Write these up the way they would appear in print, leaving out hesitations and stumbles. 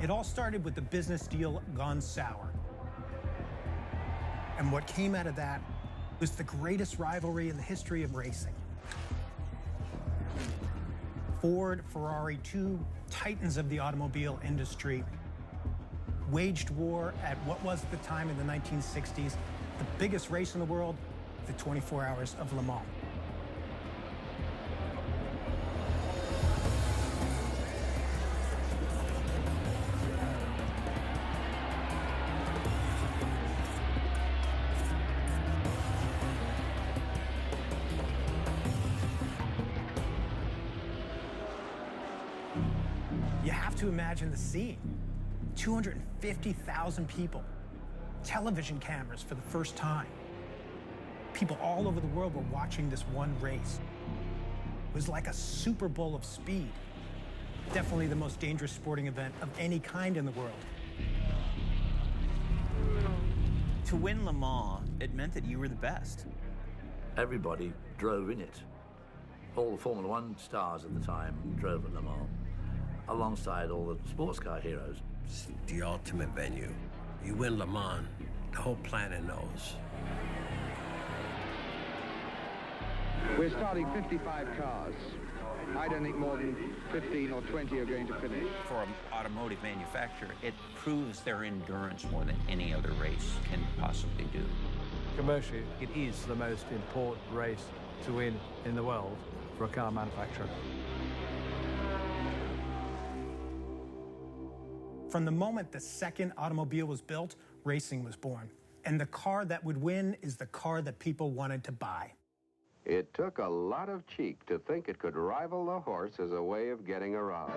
It all started with the business deal gone sour. And what came out of that was the greatest rivalry in the history of racing. Ford, Ferrari, two titans of the automobile industry, waged war at what was at the time in the 1960s, the biggest race in the world, the 24 Hours of Le Mans. You have to imagine the scene. 250,000 people, television cameras for the first time. People all over the world were watching this one race. It was like a Super Bowl of speed. Definitely the most dangerous sporting event of any kind in the world. To win Le Mans, it meant that you were the best. Everybody drove in it. All the Formula One stars at the time drove at Le Mans, alongside all the sports car heroes. It's the ultimate venue. You win Le Mans, the whole planet knows. We're starting 55 cars. I don't think more than 15 or 20 are going to finish. For an automotive manufacturer, it proves their endurance more than any other race can possibly do. Commercially, it is the most important race to win in the world for a car manufacturer. From the moment the second automobile was built, racing was born. And the car that would win is the car that people wanted to buy. It took a lot of cheek to think it could rival the horse as a way of getting around.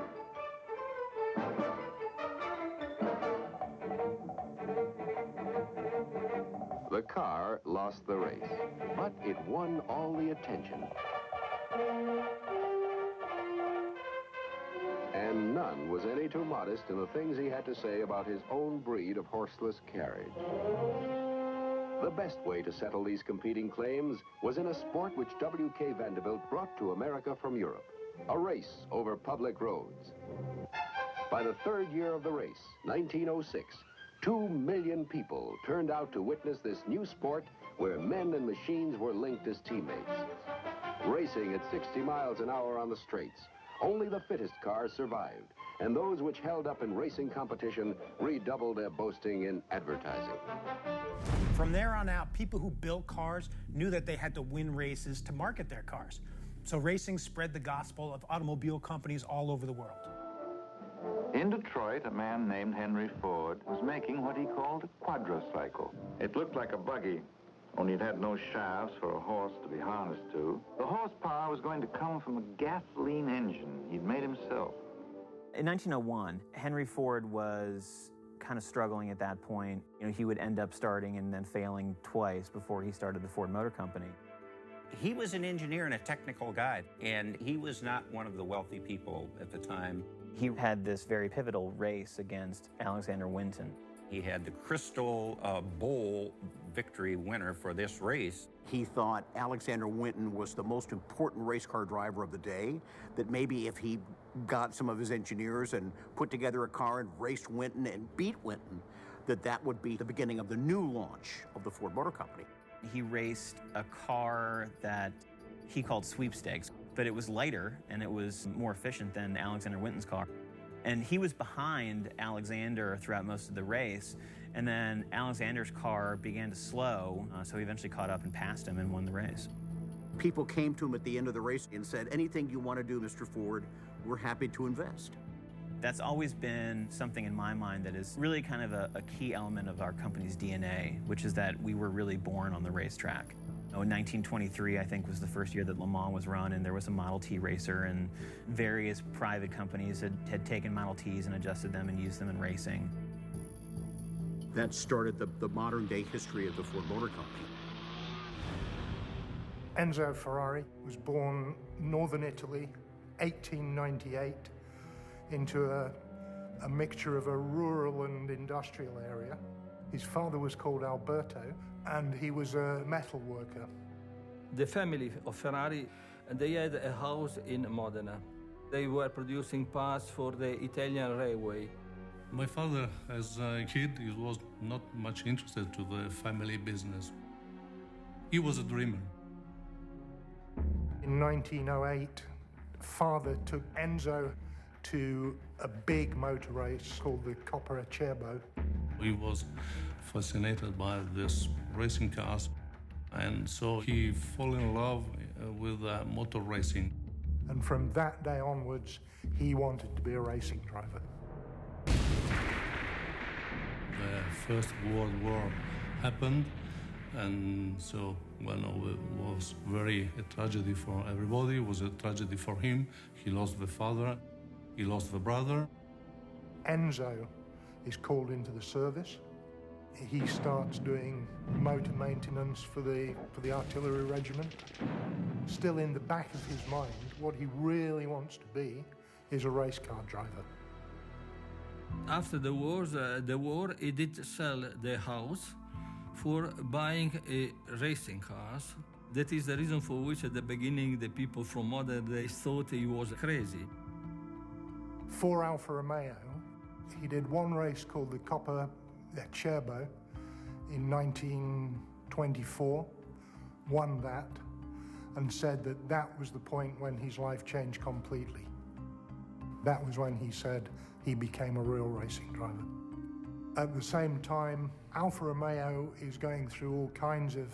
The car lost the race, but it won all the attention. And none was any too modest in the things he had to say about his own breed of horseless carriage. The best way to settle these competing claims was in a sport which W.K. Vanderbilt brought to America from Europe, a race over public roads. By the third year of the race, 1906, 2 million people turned out to witness this new sport where men and machines were linked as teammates. Racing at 60 miles an hour on the straights, only the fittest cars survived, and those which held up in racing competition redoubled their boasting in advertising. From there on out, people who built cars knew that they had to win races to market their cars. So racing spread the gospel of automobile companies all over the world. In Detroit, a man named Henry Ford was making what he called a quadricycle. It looked like a buggy, only it had no shafts for a horse to be harnessed to. The horsepower was going to come from a gasoline engine he'd made himself. In 1901, Henry Ford was kind of struggling at that point. You know, he would end up starting and then failing twice before he started the Ford Motor Company. He was an engineer and a technical guy, and he was not one of the wealthy people at the time. He had this very pivotal race against Alexander Winton. He had the Crystal Bowl victory winner for this race. He thought Alexander Winton was the most important race car driver of the day, that maybe if he got some of his engineers and put together a car and raced Winton and beat Winton, that would be the beginning of the new launch of the Ford Motor Company. He raced a car that he called sweepstakes, but it was lighter and it was more efficient than Alexander Winton's car. And he was behind Alexander throughout most of the race, and then Alexander's car began to slow, so he eventually caught up and passed him and won the race. People came to him at the end of the race and said, anything you want to do, Mr. Ford, we're happy to invest. That's always been something in my mind that is really kind of a key element of our company's DNA, which is that we were really born on the racetrack. In 1923, I think, was the first year that Le Mans was run, and there was a Model T racer, and various private companies had taken Model Ts and adjusted them and used them in racing. That started the modern-day history of the Ford Motor Company. Enzo Ferrari was born northern Italy, 1898, into a mixture of a rural and industrial area. His father was called Alberto, and he was a metal worker. The family of Ferrari, they had a house in Modena. They were producing parts for the Italian railway. My father, as a kid, he was not much interested to the family business. He was a dreamer. In 1908, father took Enzo to a big motor race called the Coppa Acerbo. He was fascinated by this racing cars, and so he fell in love with motor racing. And from that day onwards, he wanted to be a racing driver. The First World War happened, and so, well, no, it was very a tragedy for everybody. It was a tragedy for him. He lost the father, he lost the brother. Enzo is called into the service. He starts doing motor maintenance for the artillery regiment. Still in the back of his mind, what he really wants to be is a race car driver. After the war, he did sell the house for buying racing cars. That is the reason for which at the beginning the people from modern days thought he was crazy. For Alfa Romeo, he did one race called the Coppa Acerbo in 1924, won that, and said that that was the point when his life changed completely. That was when he said he became a real racing driver. At the same time, Alfa Romeo is going through all kinds of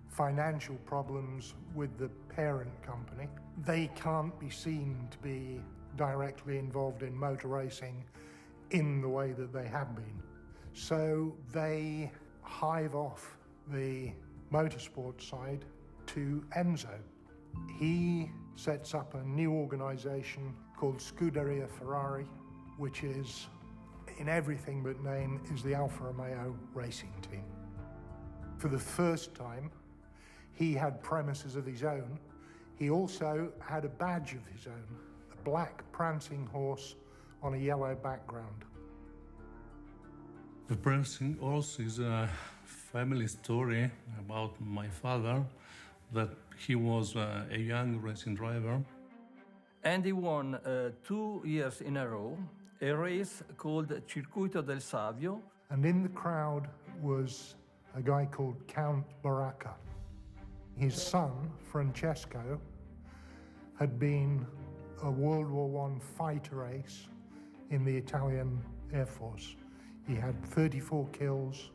financial problems with the parent company. They can't be seen to be directly involved in motor racing in the way that they have been. So they hive off the motorsport side to Enzo. He sets up a new organization called Scuderia Ferrari, which is, in everything but name, is the Alfa Romeo racing team. For the first time, he had premises of his own. He also had a badge of his own, a black prancing horse on a yellow background. The prancing horse is a family story about my father, that he was a young racing driver. And he won 2 years in a row a race called Circuito del Savio. And in the crowd was a guy called Count Baracca. His son, Francesco, had been a World War I fighter ace in the Italian Air Force. He had 34 kills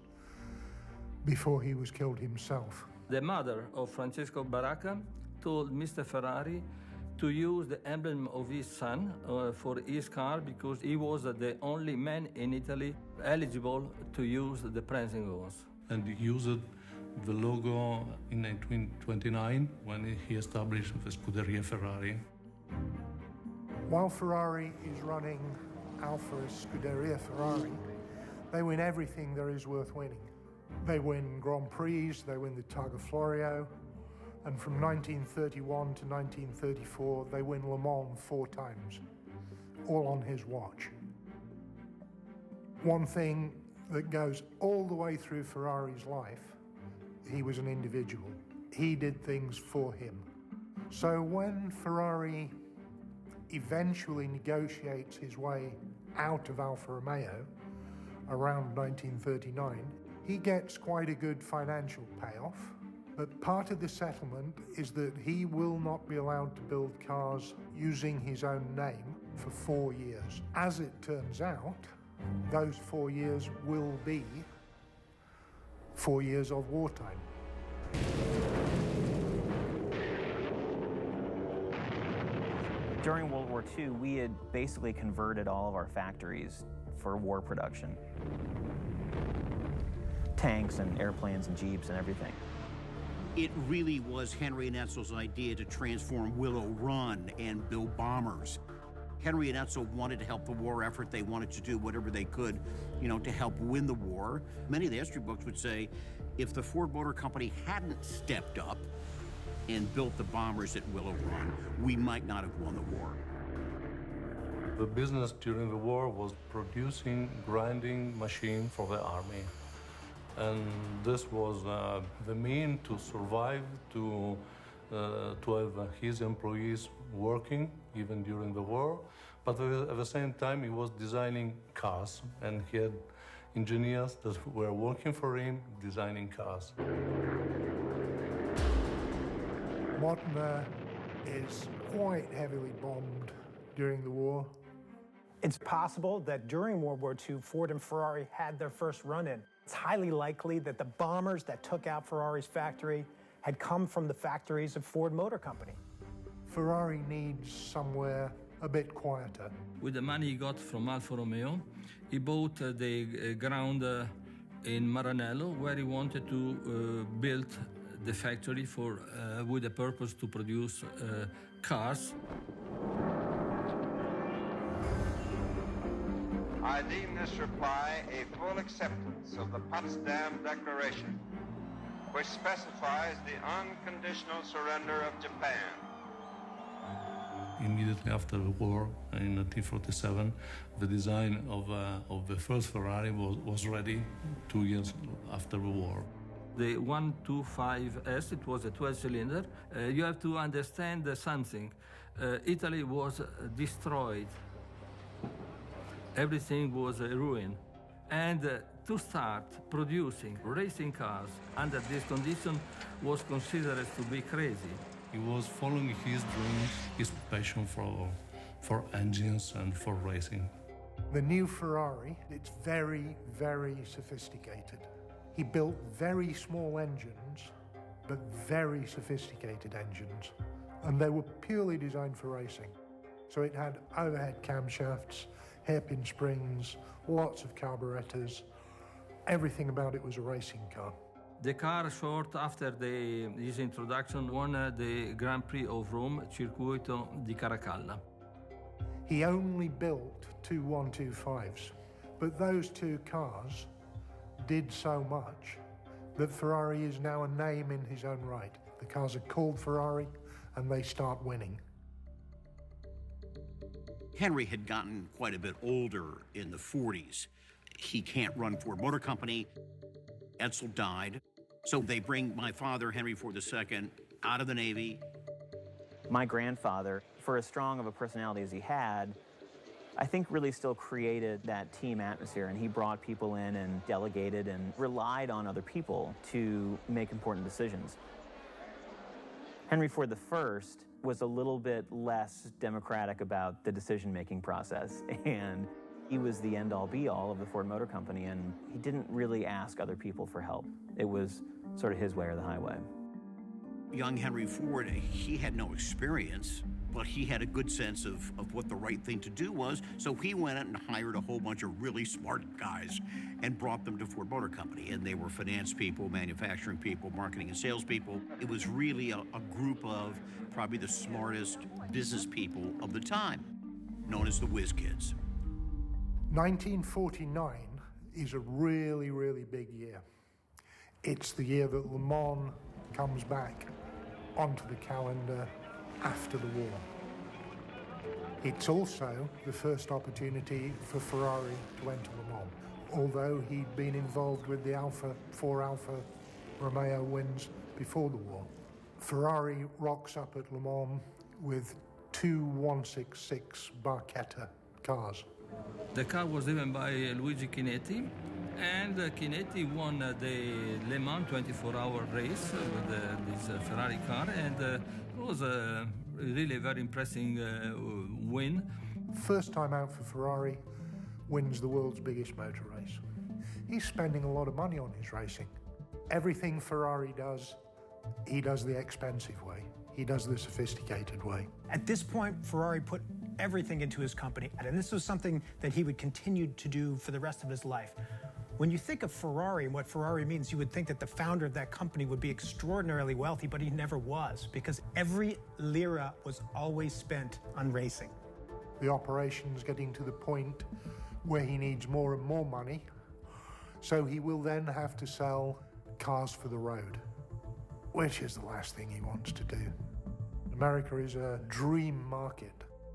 before he was killed himself. The mother of Francesco Baracca told Mr. Ferrari to use the emblem of his son for his car because he was the only man in Italy eligible to use the prancing horse. And he used the logo in 1929 when he established the Scuderia Ferrari. While Ferrari is running Alfa's Scuderia Ferrari, they win everything there is worth winning. They win Grand Prix, they win the Targa Florio, and from 1931 to 1934, they win Le Mans 4 times, all on his watch. One thing that goes all the way through Ferrari's life, he was an individual. He did things for him. So when Ferrari eventually negotiates his way out of Alfa Romeo around 1939, he gets quite a good financial payoff. But part of the settlement is that he will not be allowed to build cars using his own name for 4 years. As it turns out, those 4 years will be 4 years of wartime. During World War II, we had basically converted all of our factories for war production. Tanks and airplanes and jeeps and everything. It really was Henry and Etzel's idea to transform Willow Run and build bombers. Henry and Etzel wanted to help the war effort. They wanted to do whatever they could, to help win the war. Many of the history books would say if the Ford Motor Company hadn't stepped up and built the bombers at Willow Run, we might not have won the war. The business during the war was producing grinding machine for the army. And this was the mean to survive, to have his employees working even during the war, But at the same time, he was designing cars, and he had engineers that were working for him, designing cars. Modena is quite heavily bombed during the war. It's possible that during World War II, Ford and Ferrari had their first run-in. It's highly likely that the bombers that took out Ferrari's factory had come from the factories of Ford Motor Company. Ferrari needs somewhere a bit quieter. With the money he got from Alfa Romeo, he bought the ground in Maranello, where he wanted to build the factory for, with the purpose to produce cars. I deem this reply a full acceptance of the Potsdam Declaration, which specifies the unconditional surrender of Japan. Immediately after the war, in 1947, the design of the first Ferrari was ready 2 years after the war. The 125S, it was a 12-cylinder. You have to understand something. Italy was destroyed. Everything was a ruin. And to start producing racing cars under this condition was considered to be crazy. He was following his dreams, his passion for engines and for racing. The new Ferrari, it's very, very sophisticated. He built very small engines, but very sophisticated engines. And they were purely designed for racing. So it had overhead camshafts, hairpin springs, lots of carburetors. Everything about it was a racing car. The car, short after his introduction, won the Grand Prix of Rome, Circuito di Caracalla. He only built two 125s, but those two cars did so much that Ferrari is now a name in his own right. The cars are called Ferrari, and they start winning. Henry had gotten quite a bit older in the 40s. He can't run Ford Motor Company. Edsel died. So they bring my father, Henry Ford II, out of the Navy. My grandfather, for as strong of a personality as he had, I think really still created that team atmosphere, and he brought people in and delegated and relied on other people to make important decisions. Henry Ford I was a little bit less democratic about the decision-making process, and he was the end-all be-all of the Ford Motor Company, and he didn't really ask other people for help. It was sort of his way or the highway. Young Henry Ford, he had no experience, but he had a good sense of what the right thing to do was, so he went out and hired a whole bunch of really smart guys and brought them to Ford Motor Company. And they were finance people, manufacturing people, marketing and sales people. It was really a group of probably the smartest business people of the time, known as the whiz kids. 1949 is a really, really big year. It's the year that Le Mans comes back onto the calendar after the war. It's also the first opportunity for Ferrari to enter Le Mans, although he'd been involved with the four Alfa Romeo wins before the war. Ferrari rocks up at Le Mans with two 166 Barchetta cars. The car was driven by Luigi Chinetti, and Chinetti won the Le Mans 24-hour race with this Ferrari car, and it was a really very impressive win. First time out for Ferrari, wins the world's biggest motor race. He's spending a lot of money on his racing. Everything Ferrari does, he does the expensive way. He does the sophisticated way. At this point, Ferrari put everything into his company, and this was something that he would continue to do for the rest of his life. When you think of Ferrari and what Ferrari means, you would think that the founder of that company would be extraordinarily wealthy, but he never was, because every lira was always spent on racing. The operation's getting to the point where he needs more and more money, so he will then have to sell cars for the road, which is the last thing he wants to do. America is a dream market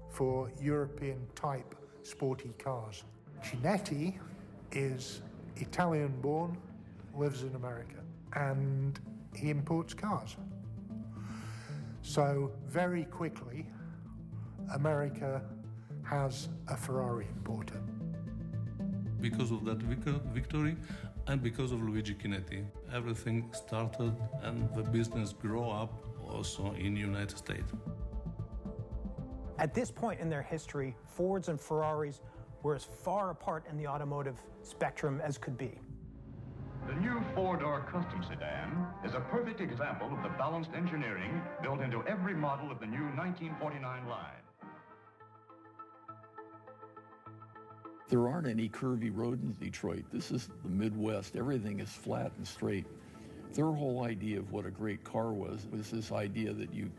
for European-type sporty cars. Chinetti is Italian-born, lives in America, and he imports cars. So very quickly, America has a Ferrari importer. Because of that victory and because of Luigi Chinetti, everything started and the business grew up also in the United States. At this point in their history, Fords and Ferraris were as far apart in the automotive spectrum as could be. The new four-door custom sedan is a perfect example of the balanced engineering built into every model of the new 1949 line. There aren't any curvy roads in Detroit. This is the Midwest. Everything is flat and straight. Their whole idea of what a great car was this idea that you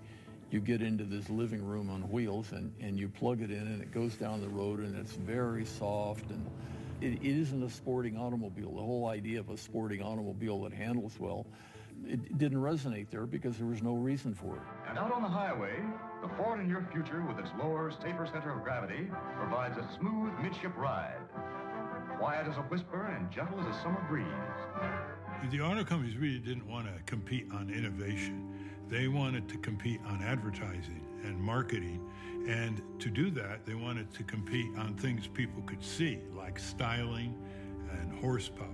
get into this living room on wheels and you plug it in and it goes down the road and it's very soft, and it isn't a sporting automobile. The whole idea of a sporting automobile that handles well, it didn't resonate there because there was no reason for it. And out on the highway, the Ford in your future with its lower, safer center of gravity provides a smooth midship ride. Quiet as a whisper and gentle as a summer breeze. The auto companies really didn't want to compete on innovation. They wanted to compete on advertising and marketing. And to do that, they wanted to compete on things people could see, like styling and horsepower.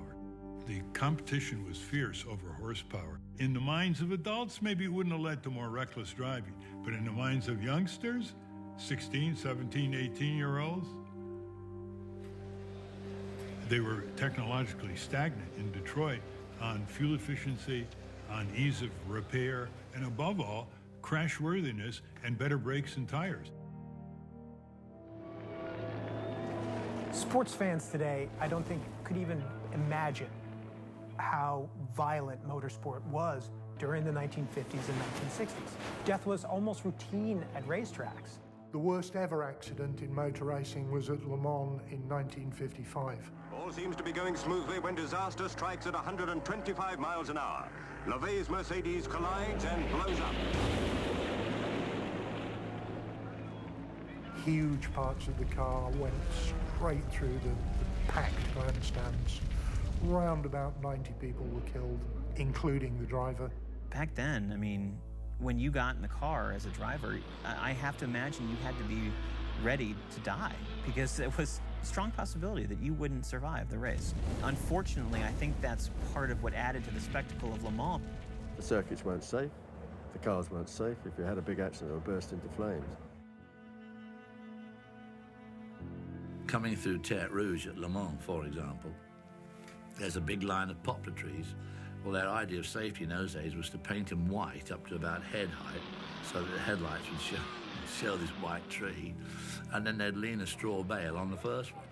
The competition was fierce over horsepower. In the minds of adults, maybe it wouldn't have led to more reckless driving. But in the minds of youngsters, 16, 17, 18-year-olds, they were technologically stagnant in Detroit on fuel efficiency, on ease of repair, and above all, crashworthiness and better brakes and tires. Sports fans today, I don't think, could even imagine how violent motorsport was during the 1950s and 1960s. Death was almost routine at racetracks. The worst ever accident in motor racing was at Le Mans in 1955. All seems to be going smoothly when disaster strikes at 125 miles an hour. Lavey's Mercedes collides and blows up. Huge parts of the car went straight through the packed grandstands. Round about 90 people were killed, including the driver. Back then, I mean, when you got in the car as a driver, I have to imagine you had to be ready to die because it was a strong possibility that you wouldn't survive the race. Unfortunately, I think that's part of what added to the spectacle of Le Mans. The circuits weren't safe, the cars weren't safe. If you had a big accident, it would burst into flames. Coming through Terre Rouge at Le Mans, for example, there's a big line of poplar trees. Well, their idea of safety in those days was to paint them white up to about head height so that the headlights would show this white tree, and then they'd lean a straw bale on the first one.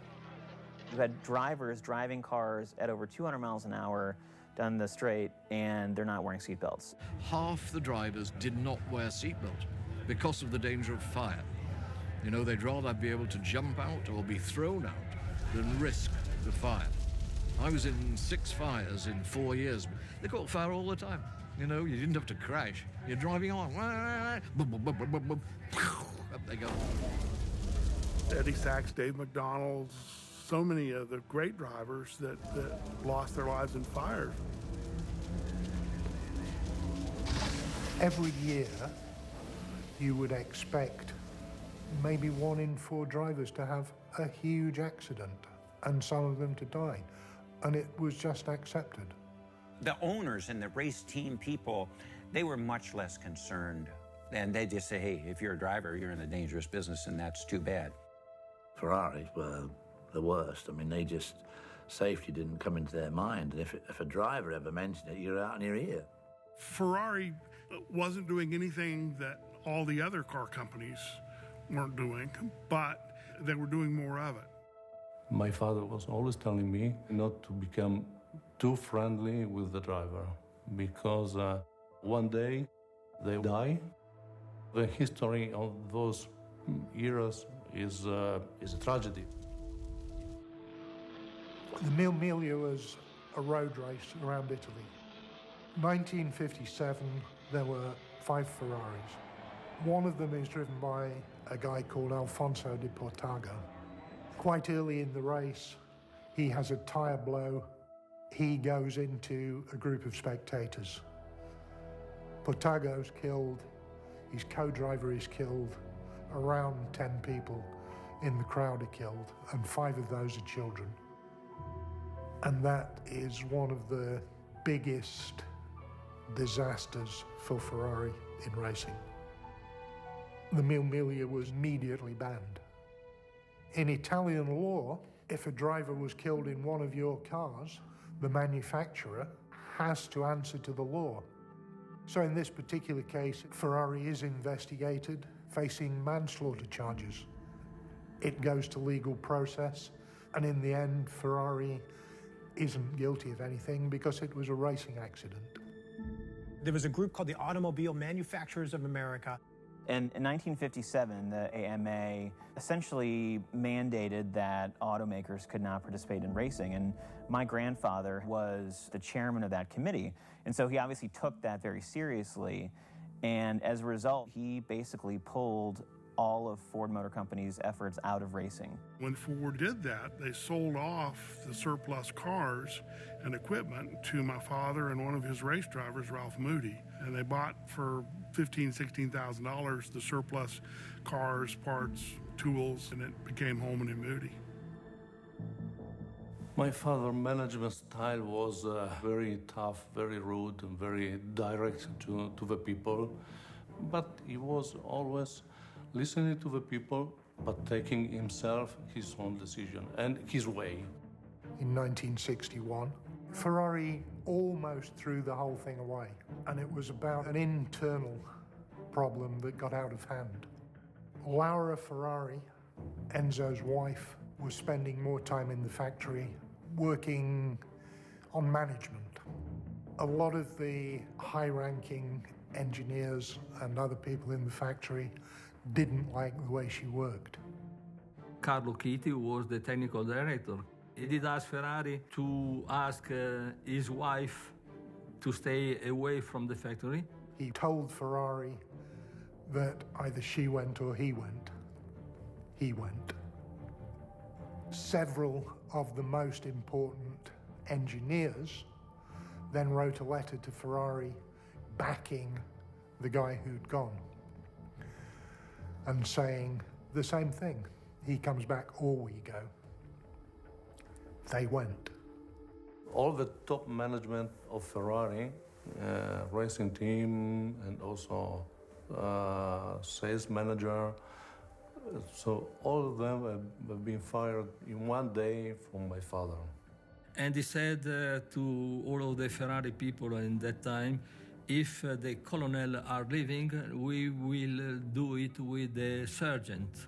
You had drivers driving cars at over 200 miles an hour down the straight, and they're not wearing seatbelts. Half the drivers did not wear seatbelts because of the danger of fire. You know, they'd rather be able to jump out or be thrown out than risk the fire. I was in 6 fires in 4 years. They caught fire all the time. You know, you didn't have to crash. You're driving on. Boom, boom, boom, boom, boom, boom. Up they go. Eddie Sachs, Dave McDonald, so many of the great drivers that lost their lives in fires. Every year, you would expect maybe 1 in 4 drivers to have a huge accident and some of them to die. And it was just accepted. The owners and the race team people, they were much less concerned. And they just say, hey, if you're a driver, you're in a dangerous business, and that's too bad. Ferrari were the worst. I mean, safety didn't come into their mind. And if a driver ever mentioned it, you're out in your ear. Ferrari wasn't doing anything that all the other car companies weren't doing, but they were doing more of it. My father was always telling me not to become too friendly with the driver because one day they die. The history of those eras is a tragedy. The Mille Miglia was a road race around Italy. 1957, there were 5 Ferraris. One of them is driven by a guy called Alfonso di Portago. Quite early in the race, he has a tyre blow. He goes into a group of spectators. Portago's killed, his co-driver is killed, around 10 people in the crowd are killed, and 5 of those are children. And that is one of the biggest disasters for Ferrari in racing. The Mille Miglia was immediately banned. In Italian law, if a driver was killed in one of your cars, the manufacturer has to answer to the law. So in this particular case, Ferrari is investigated, facing manslaughter charges. It goes to legal process, and in the end, Ferrari isn't guilty of anything because it was a racing accident. There was a group called the Automobile Manufacturers of America. And in 1957, the AMA essentially mandated that automakers could not participate in racing. And my grandfather was the chairman of that committee. And so he obviously took that very seriously. And as a result, he basically pulled all of Ford Motor Company's efforts out of racing. When Ford did that, they sold off the surplus cars and equipment to my father and one of his race drivers, Ralph Moody. And they bought for $15,000, $16,000 the surplus cars, parts, tools, and it became Holman and Moody. My father's management style was very tough, very rude, and very direct to the people. But he was always listening to the people, but taking himself his own decision and his way. In 1961, Ferrari almost threw the whole thing away, and it was about an internal problem that got out of hand. Laura Ferrari, Enzo's wife, was spending more time in the factory working on management. A lot of the high-ranking engineers and other people in the factory didn't like the way she worked. Carlo Chiti was the technical director. He did ask Ferrari to ask his wife to stay away from the factory. He told Ferrari that either she went or he went. He went. Several of the most important engineers then wrote a letter to Ferrari backing the guy who'd gone and saying the same thing. He comes back or we go. They went. All the top management of Ferrari, racing team, and also sales manager, so all of them have been fired in one day from my father. And he said to all of the Ferrari people in that time, if the colonel are leaving, we will do it with the sergeant.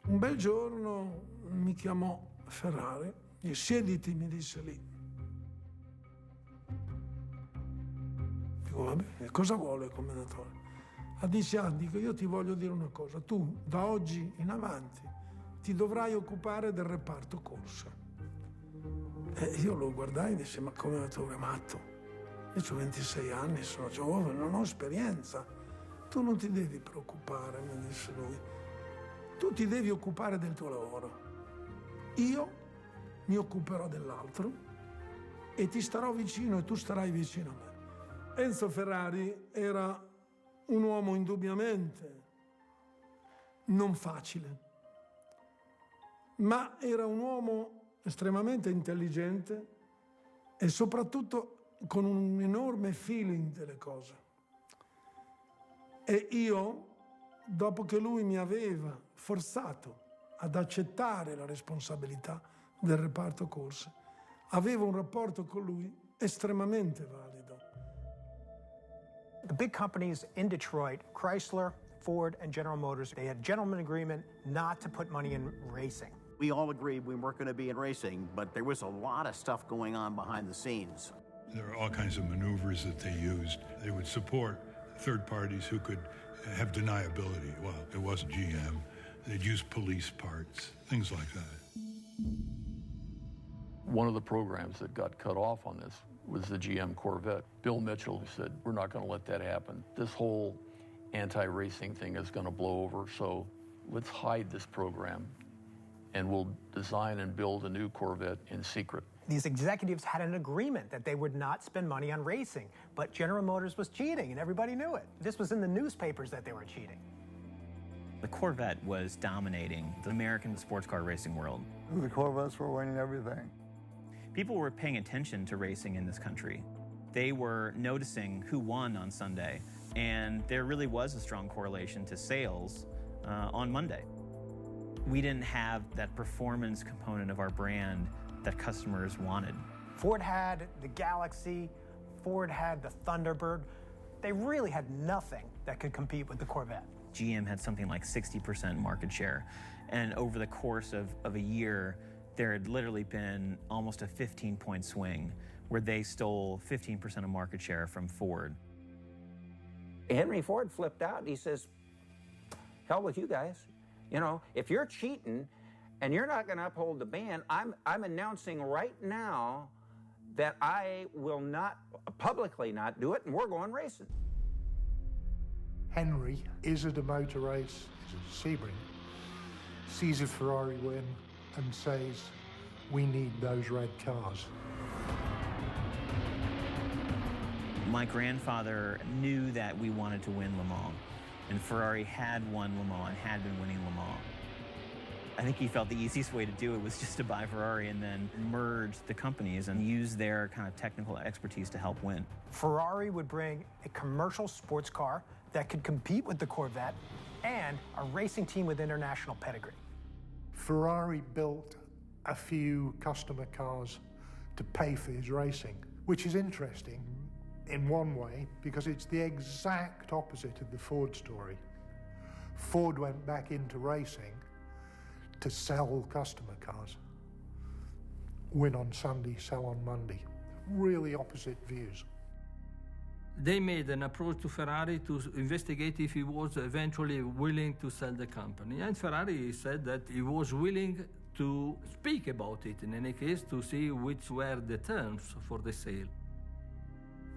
Un bel giorno mi chiamò Ferrari e siediti, mi disse lì. Dico, vabbè, cosa vuole il commendatore? Disse, dico, io ti voglio dire una cosa, tu da oggi in avanti ti dovrai occupare del reparto corsa. E io lo guardai e disse, ma commendatore matto? Io ho 26 anni, sono giovane, non ho esperienza. Tu non ti devi preoccupare, mi disse lui. Tu ti devi occupare del tuo lavoro. Io mi occuperò dell'altro e ti starò vicino e tu starai vicino a me. Enzo Ferrari era un uomo indubbiamente non facile, ma era un uomo estremamente intelligente e soprattutto con un enorme feeling delle cose. E io, dopo che lui mi aveva forzato ad accettare la responsabilità del reparto corse, avevo un rapporto con lui estremamente valido. The big companies in Detroit, Chrysler, Ford, and General Motors, they had a gentleman agreement not to put money in racing. We all agreed we weren't going to be in racing, but there was a lot of stuff going on behind the scenes. There were all kinds of maneuvers that they used. They would support third parties who could have deniability. Well, it wasn't GM. They'd use police parts, things like that. One of the programs that got cut off on this was the GM Corvette. Bill Mitchell said, we're not going to let that happen. This whole anti-racing thing is going to blow over, so let's hide this program and we'll design and build a new Corvette in secret. These executives had an agreement that they would not spend money on racing, but General Motors was cheating and everybody knew it. This was in the newspapers that they were cheating. The Corvette was dominating the American sports car racing world. The Corvettes were winning everything. People were paying attention to racing in this country. They were noticing who won on Sunday, and there really was a strong correlation to sales on Monday. We didn't have that performance component of our brand that customers wanted. Ford had the Galaxy, Ford had the Thunderbird. They really had nothing that could compete with the Corvette. GM had something like 60% market share, and over the course of a year, there had literally been almost a 15-point swing where they stole 15% of market share from Ford. Henry Ford flipped out and he says, hell with you guys. You know, if you're cheating and you're not going to uphold the ban, I'm announcing right now that I will not, publicly not do it, and we're going racing. Henry is at a motor race, is at Sebring, sees a Ferrari win and says, we need those red cars. My grandfather knew that we wanted to win Le Mans, and Ferrari had won Le Mans and had been winning Le Mans. I think he felt the easiest way to do it was just to buy Ferrari and then merge the companies and use their kind of technical expertise to help win. Ferrari would bring a commercial sports car that could compete with the Corvette and a racing team with international pedigree. Ferrari built a few customer cars to pay for his racing, which is interesting in one way because it's the exact opposite of the Ford story. Ford went back into racing to sell customer cars. Win on Sunday, sell on Monday. Really opposite views. They made an approach to Ferrari to investigate if he was eventually willing to sell the company. And Ferrari said that he was willing to speak about it, in any case, to see which were the terms for the sale.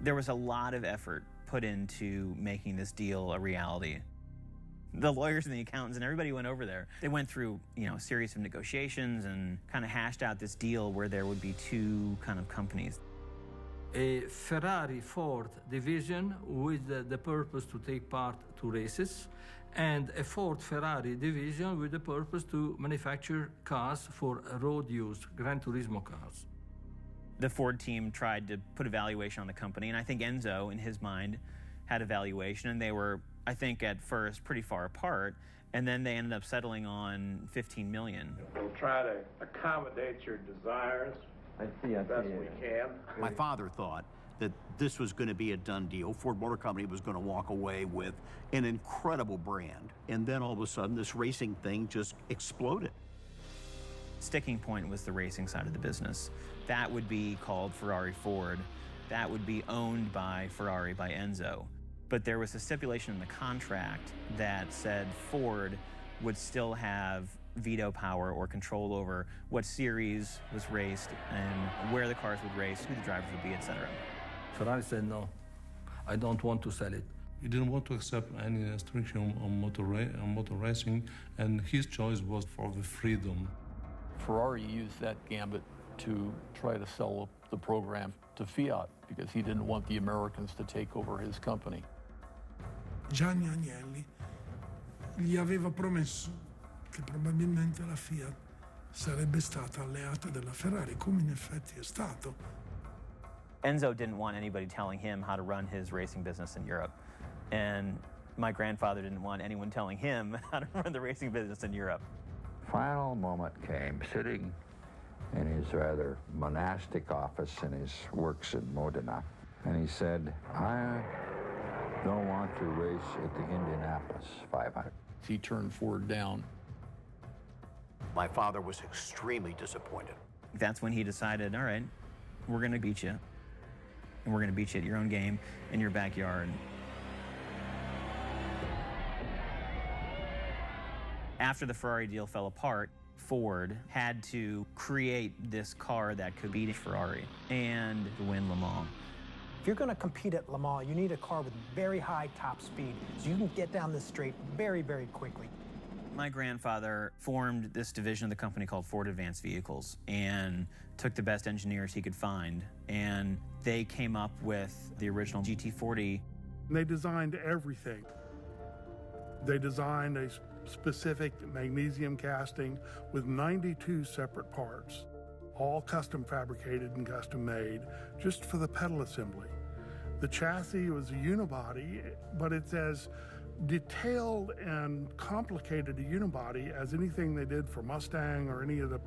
There was a lot of effort put into making this deal a reality. The lawyers and the accountants and everybody went over there. They went through, a series of negotiations and kind of hashed out this deal where there would be two kind of companies. A Ferrari-Ford division with the purpose to take part to races, and a Ford-Ferrari division with the purpose to manufacture cars for road use, Gran Turismo cars. The Ford team tried to put a valuation on the company, and I think Enzo, in his mind, had a valuation, and they were, I think, at first pretty far apart, and then they ended up settling on $15 million. We'll try to accommodate your desires as best we can. My father thought that this was going to be a done deal. Ford Motor Company was going to walk away with an incredible brand, and then all of a sudden this racing thing just exploded. Sticking point was the racing side of the business. That would be called Ferrari Ford. That would be owned by Ferrari, by Enzo. But there was a stipulation in the contract that said Ford would still have veto power or control over what series was raced and where the cars would race, who the drivers would be, etc. Ferrari said, no, I don't want to sell it. He didn't want to accept any restriction on motor racing, and his choice was for the freedom. Ferrari used that gambit to try to sell the program to Fiat because he didn't want the Americans to take over his company. Gianni Agnelli gli aveva promesso che probabilmente la Fiat sarebbe stata alleata della Ferrari, come in effetti è stato. Enzo didn't want anybody telling him how to run his racing business in Europe. And my grandfather didn't want anyone telling him how to run the racing business in Europe. Final moment came, sitting in his rather monastic office in his works in Modena. And he said, I don't want to race at the Indianapolis 500. He turned Ford down. My father was extremely disappointed. That's when he decided, all right, we're going to beat you. And we're going to beat you at your own game in your backyard. After the Ferrari deal fell apart, Ford had to create this car that could beat Ferrari and win Le Mans. If you're going to compete at Le Mans, you need a car with very high top speed, so you can get down this straight very, very quickly. My grandfather formed this division of the company called Ford Advanced Vehicles and took the best engineers he could find, and they came up with the original GT40. They designed everything. They designed a specific magnesium casting with 92 separate parts, all custom fabricated and custom made just for the pedal assembly. The chassis was a unibody, but it's as detailed and complicated a unibody as anything they did for Mustang or any of the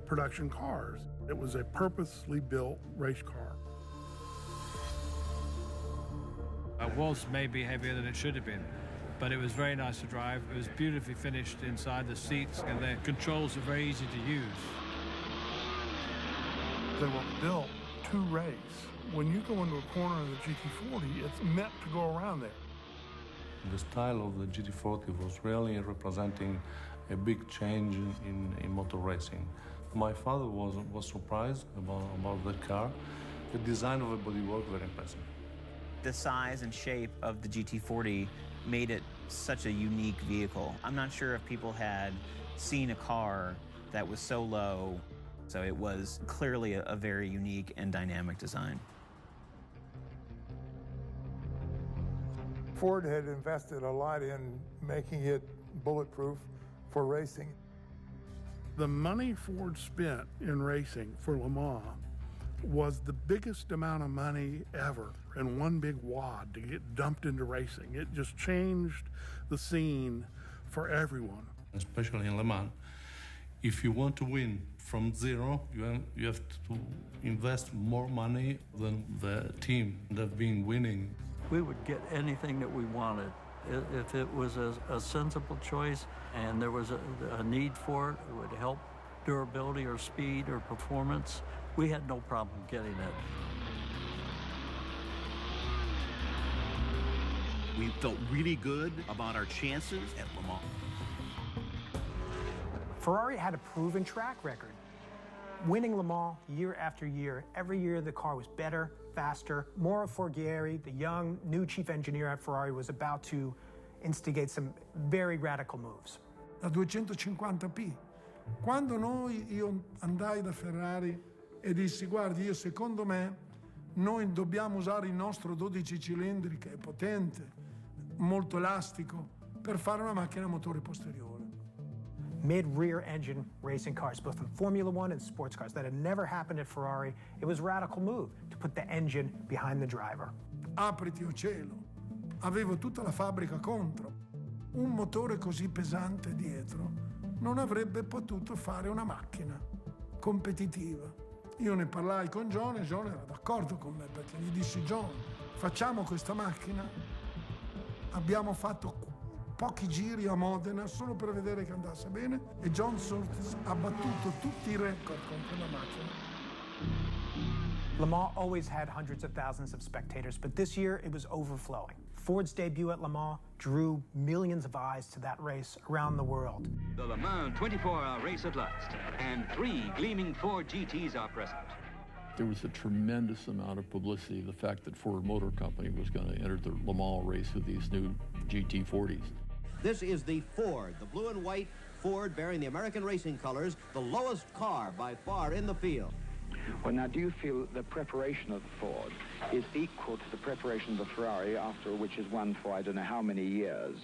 production cars. It was a purposely built race car. It was maybe heavier than it should have been, but it was very nice to drive. It was beautifully finished inside the seats, and the controls are very easy to use. They were built to race. When you go into a corner of the GT40, it's meant to go around there. The style of the GT40 was really representing a big change in motor racing. My father was surprised about the car. The design of the bodywork very impressive. The size and shape of the GT40 made it such a unique vehicle. I'm not sure if people had seen a car that was so low, so it was clearly a very unique and dynamic design. Ford had invested a lot in making it bulletproof for racing. The money Ford spent in racing for Le Mans was the biggest amount of money ever in one big wad to get dumped into racing. It just changed the scene for everyone. Especially in Le Mans, if you want to win from zero, you have to invest more money than the team that have been winning. We would get anything that we wanted. If it was a sensible choice and there was a need for it, it would help durability or speed or performance, we had no problem getting it. We felt really good about our chances at Le Mans. Ferrari had a proven track record. Winning Le Mans year after year, every year the car was better, faster. Mauro Forghieri, the young, new chief engineer at Ferrari, was about to instigate some very radical moves. La 250p. Quando io andai da Ferrari e dissi, guardi, secondo me, noi dobbiamo usare il nostro 12 cilindri, che è potente, molto elastico, per fare una macchina a motore posteriore. Mid-rear engine racing cars, both in Formula One and sports cars. That had never happened at Ferrari. It was a radical move to put the engine behind the driver. Apriti o cielo. Avevo tutta la fabbrica contro. Un motore così pesante dietro non avrebbe potuto fare una macchina competitiva. Io ne parlai con John e John era d'accordo con me, perché gli dissi, John, facciamo questa macchina. Abbiamo fatto pochi giri a Modena solo per vedere che andasse bene e John Surtees ha battuto tutti i record con quella macchina. Le Mans always had hundreds of thousands of spectators, but this year it was overflowing. Ford's debut at Le Mans drew millions of eyes to that race around the world. The Le Mans 24-hour race at last, and 3 gleaming Ford GTs are present. There was a tremendous amount of publicity, the fact that Ford Motor Company was going to enter the Le Mans race with these new GT40s. This is the Ford, the blue and white Ford bearing the American racing colors, the lowest car by far in the field. Well, now, do you feel the preparation of the Ford is equal to the preparation of the Ferrari, after which is won for I don't know how many years?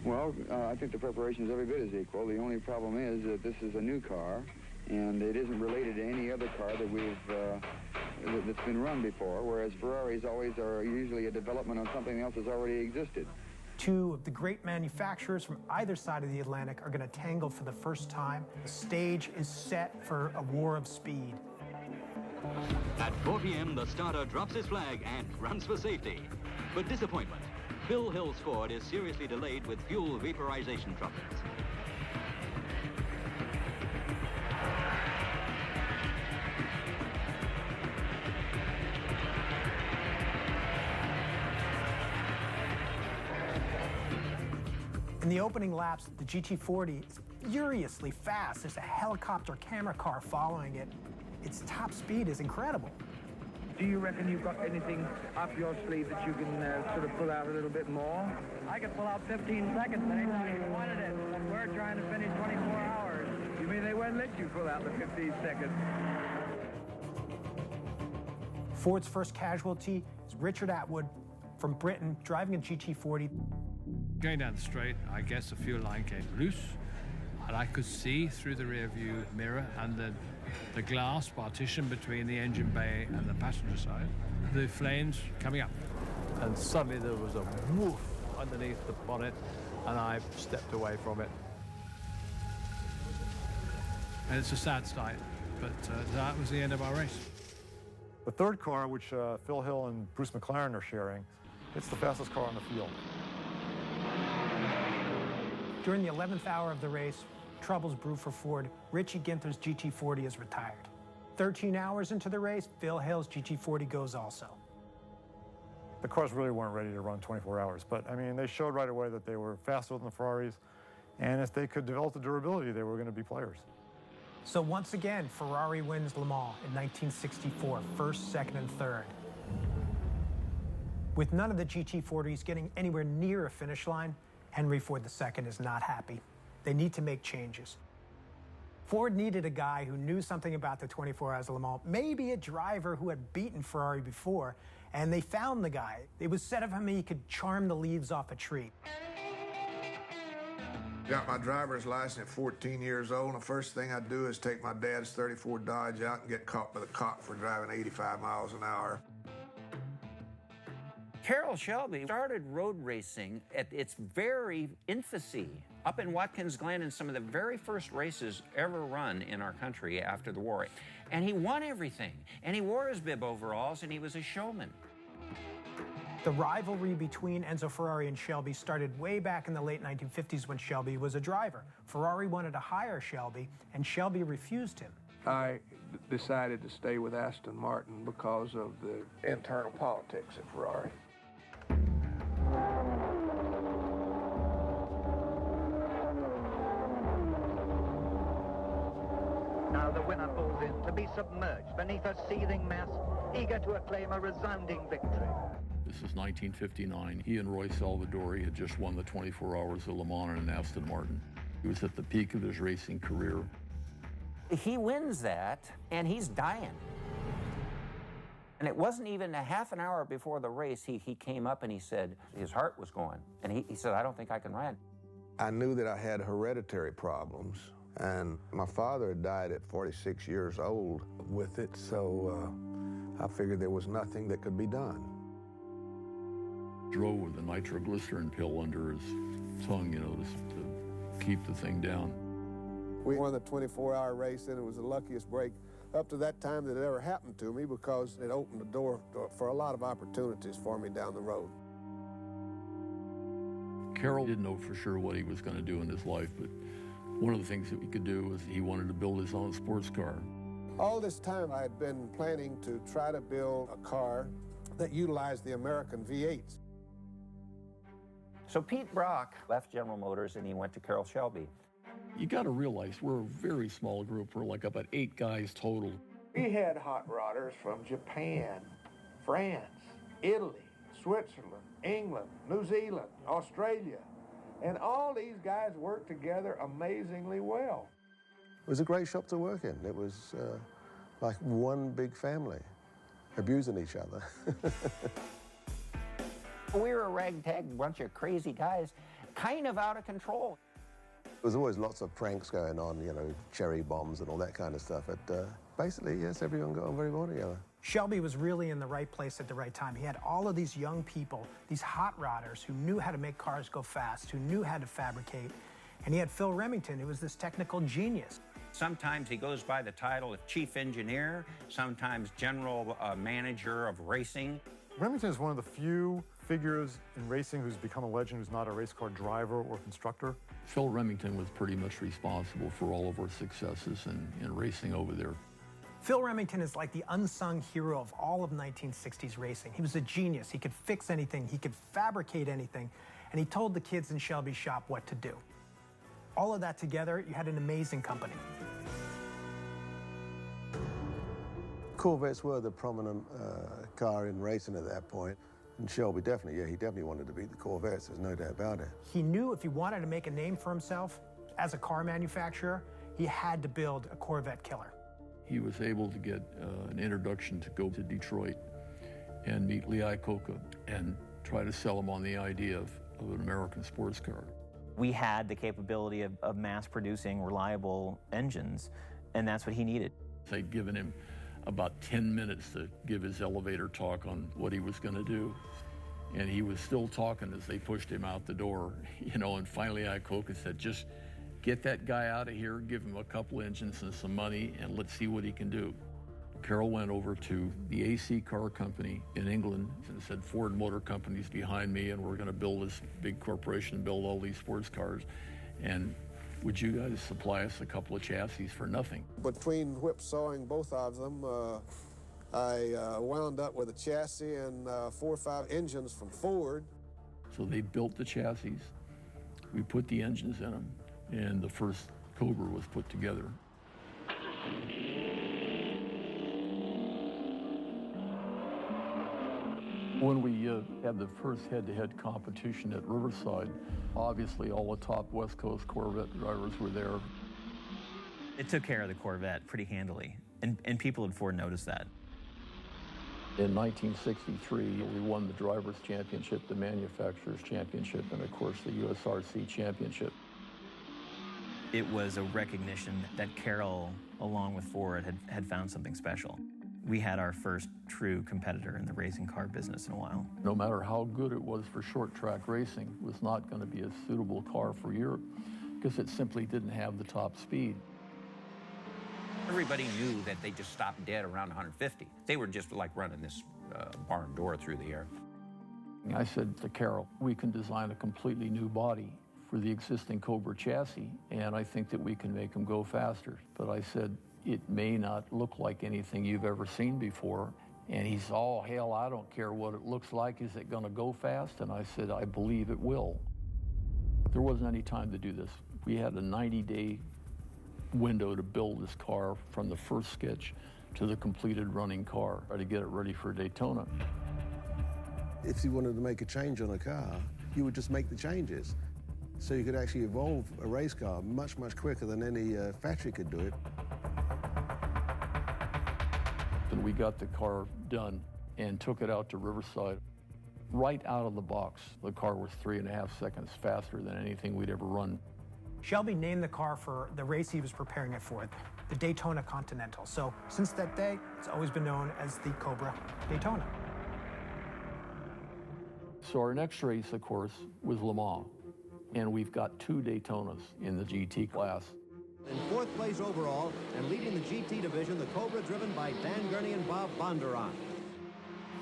Well, I think the preparation is every bit as equal. The only problem is that this is a new car, and it isn't related to any other car that that's been run before, whereas Ferraris always are usually a development on something else that's already existed. Two of the great manufacturers from either side of the Atlantic are going to tangle for the first time. The stage is set for a war of speed. At 4 p.m., the starter drops his flag and runs for safety. But disappointment. Phil Hill's Ford is seriously delayed with fuel vaporization troubles. In the opening laps, the GT40 is furiously fast. There's a helicopter camera car following it. Its top speed is incredible. Do you reckon you've got anything up your sleeve that you can sort of pull out a little bit more? I could pull out 15 seconds anytime you wanted it, but we're trying to finish 24 hours. You mean they won't let you pull out the 15 seconds? Ford's first casualty is Richard Atwood from Britain driving a GT40. Going down the straight, I guess the fuel line came loose, and I could see through the rear view mirror and the glass partition between the engine bay and the passenger side, the flames coming up. And suddenly there was a woof underneath the bonnet, and I stepped away from it. And it's a sad sight, but that was the end of our race. The third car, which Phil Hill and Bruce McLaren are sharing, it's the fastest car on the field. During the 11th hour of the race, troubles brew for Ford. Richie Ginther's GT40 is retired. 13 hours into the race, Phil Hill's GT40 goes also. The cars really weren't ready to run 24 hours, but I mean, they showed right away that they were faster than the Ferraris, and if they could develop the durability, they were going to be players. So once again, Ferrari wins Le Mans in 1964, first, second, and third. With none of the GT40s getting anywhere near a finish line, Henry Ford II is not happy. They need to make changes. Ford needed a guy who knew something about the 24 Hours of Le Mans, maybe a driver who had beaten Ferrari before, and they found the guy. It was said of him he could charm the leaves off a tree. Got my driver's license at 14 years old, and the first thing I do is take my dad's 34 Dodge out and get caught by the cop for driving 85 miles an hour. Carroll Shelby started road racing at its very infancy up in Watkins Glen in some of the very first races ever run in our country after the war. And he won everything. And he wore his bib overalls, and he was a showman. The rivalry between Enzo Ferrari and Shelby started way back in the late 1950s when Shelby was a driver. Ferrari wanted to hire Shelby, and Shelby refused him. I decided to stay with Aston Martin because of the internal politics at Ferrari. Now the winner pulls in to be submerged beneath a seething mass, eager to acclaim a resounding victory. This is 1959. He and Roy Salvadori had just won the 24 Hours of Le Mans in an Aston Martin. He was at the peak of his racing career. He wins that, and he's dying. And it wasn't even a half an hour before the race, he came up and he said his heart was going. And he said, I don't think I can ride. I knew that I had hereditary problems, and my father had died at 46 years old with it, so I figured there was nothing that could be done. Drove with a nitroglycerin pill under his tongue, to keep the thing down. We won the 24-hour race, and it was the luckiest break up to that time that it ever happened to me because it opened the door for a lot of opportunities for me down the road. Carroll didn't know for sure what he was going to do in his life, but one of the things that he could do was he wanted to build his own sports car. All this time I had been planning to try to build a car that utilized the American V8s. So Pete Brock left General Motors and he went to Carroll Shelby. You got to realize we're a very small group. We're like about 8 guys total. We had hot rodders from Japan, France, Italy, Switzerland, England, New Zealand, Australia. And all these guys worked together amazingly well. It was a great shop to work in. It was like one big family, abusing each other. We were a ragtag bunch of crazy guys, kind of out of control. There was always lots of pranks going on, cherry bombs and all that kind of stuff. But basically, yes, everyone got on very well together. Shelby was really in the right place at the right time. He had all of these young people, these hot rodders who knew how to make cars go fast, who knew how to fabricate. And he had Phil Remington, who was this technical genius. Sometimes he goes by the title of chief engineer, sometimes general manager of racing. Remington is one of the few figures in racing who's become a legend who's not a race car driver or constructor. Phil Remington was pretty much responsible for all of our successes in racing over there. Phil Remington is like the unsung hero of all of 1960s racing. He was a genius. He could fix anything. He could fabricate anything. And he told the kids in Shelby's shop what to do. All of that together, you had an amazing company. Corvettes were the prominent car in racing at that point. And Shelby definitely, he definitely wanted to beat the Corvettes, there's no doubt about it. He knew if he wanted to make a name for himself as a car manufacturer, he had to build a Corvette killer. He was able to get an introduction to go to Detroit and meet Lee Iacocca and try to sell him on the idea of an American sports car. We had the capability of mass producing reliable engines, and that's what he needed. They'd given him about 10 minutes to give his elevator talk on what he was going to do. And he was still talking as they pushed him out the door, you know, and finally Iacocca said, just get that guy out of here, give him a couple engines and some money, and let's see what he can do. Carroll went over to the AC car company in England and said, Ford Motor Company's behind me, and we're going to build this big corporation, build all these sports cars. And would you guys supply us a couple of chassis for nothing? Between whipsawing both of them, I wound up with a chassis and 4 or 5 engines from Ford. So they built the chassis, we put the engines in them, and the first Cobra was put together. When we had the first head-to-head competition at Riverside, obviously all the top West Coast Corvette drivers were there. It took care of the Corvette pretty handily, and people at Ford noticed that. In 1963, we won the Drivers' Championship, the Manufacturers' Championship, and of course the USRC Championship. It was a recognition that Carroll, along with Ford, had found something special. We had our first true competitor in the racing car business in a while. No matter how good it was for short track racing, it was not going to be a suitable car for Europe because it simply didn't have the top speed. Everybody knew that they just stopped dead around 150. They were just like running this barn door through the air. I said to Carroll, we can design a completely new body for the existing Cobra chassis, and I think that we can make them go faster. But I said, it may not look like anything you've ever seen before. And he said, oh, hell, I don't care what it looks like. Is it going to go fast? And I said, I believe it will. There wasn't any time to do this. We had a 90-day window to build this car from the first sketch to the completed running car to get it ready for Daytona. If you wanted to make a change on a car, you would just make the changes. So you could actually evolve a race car much, much quicker than any factory could do it. And we got the car done and took it out to Riverside. Right out of the box, the car was 3.5 seconds faster than anything we'd ever run. Shelby named the car for the race he was preparing it for, the Daytona Continental. So since that day, it's always been known as the Cobra Daytona. So our next race, of course, was Le Mans. And we've got 2 Daytonas in the GT class. In 4th place overall and leading the GT division, the Cobra driven by Dan Gurney and Bob Bondurant.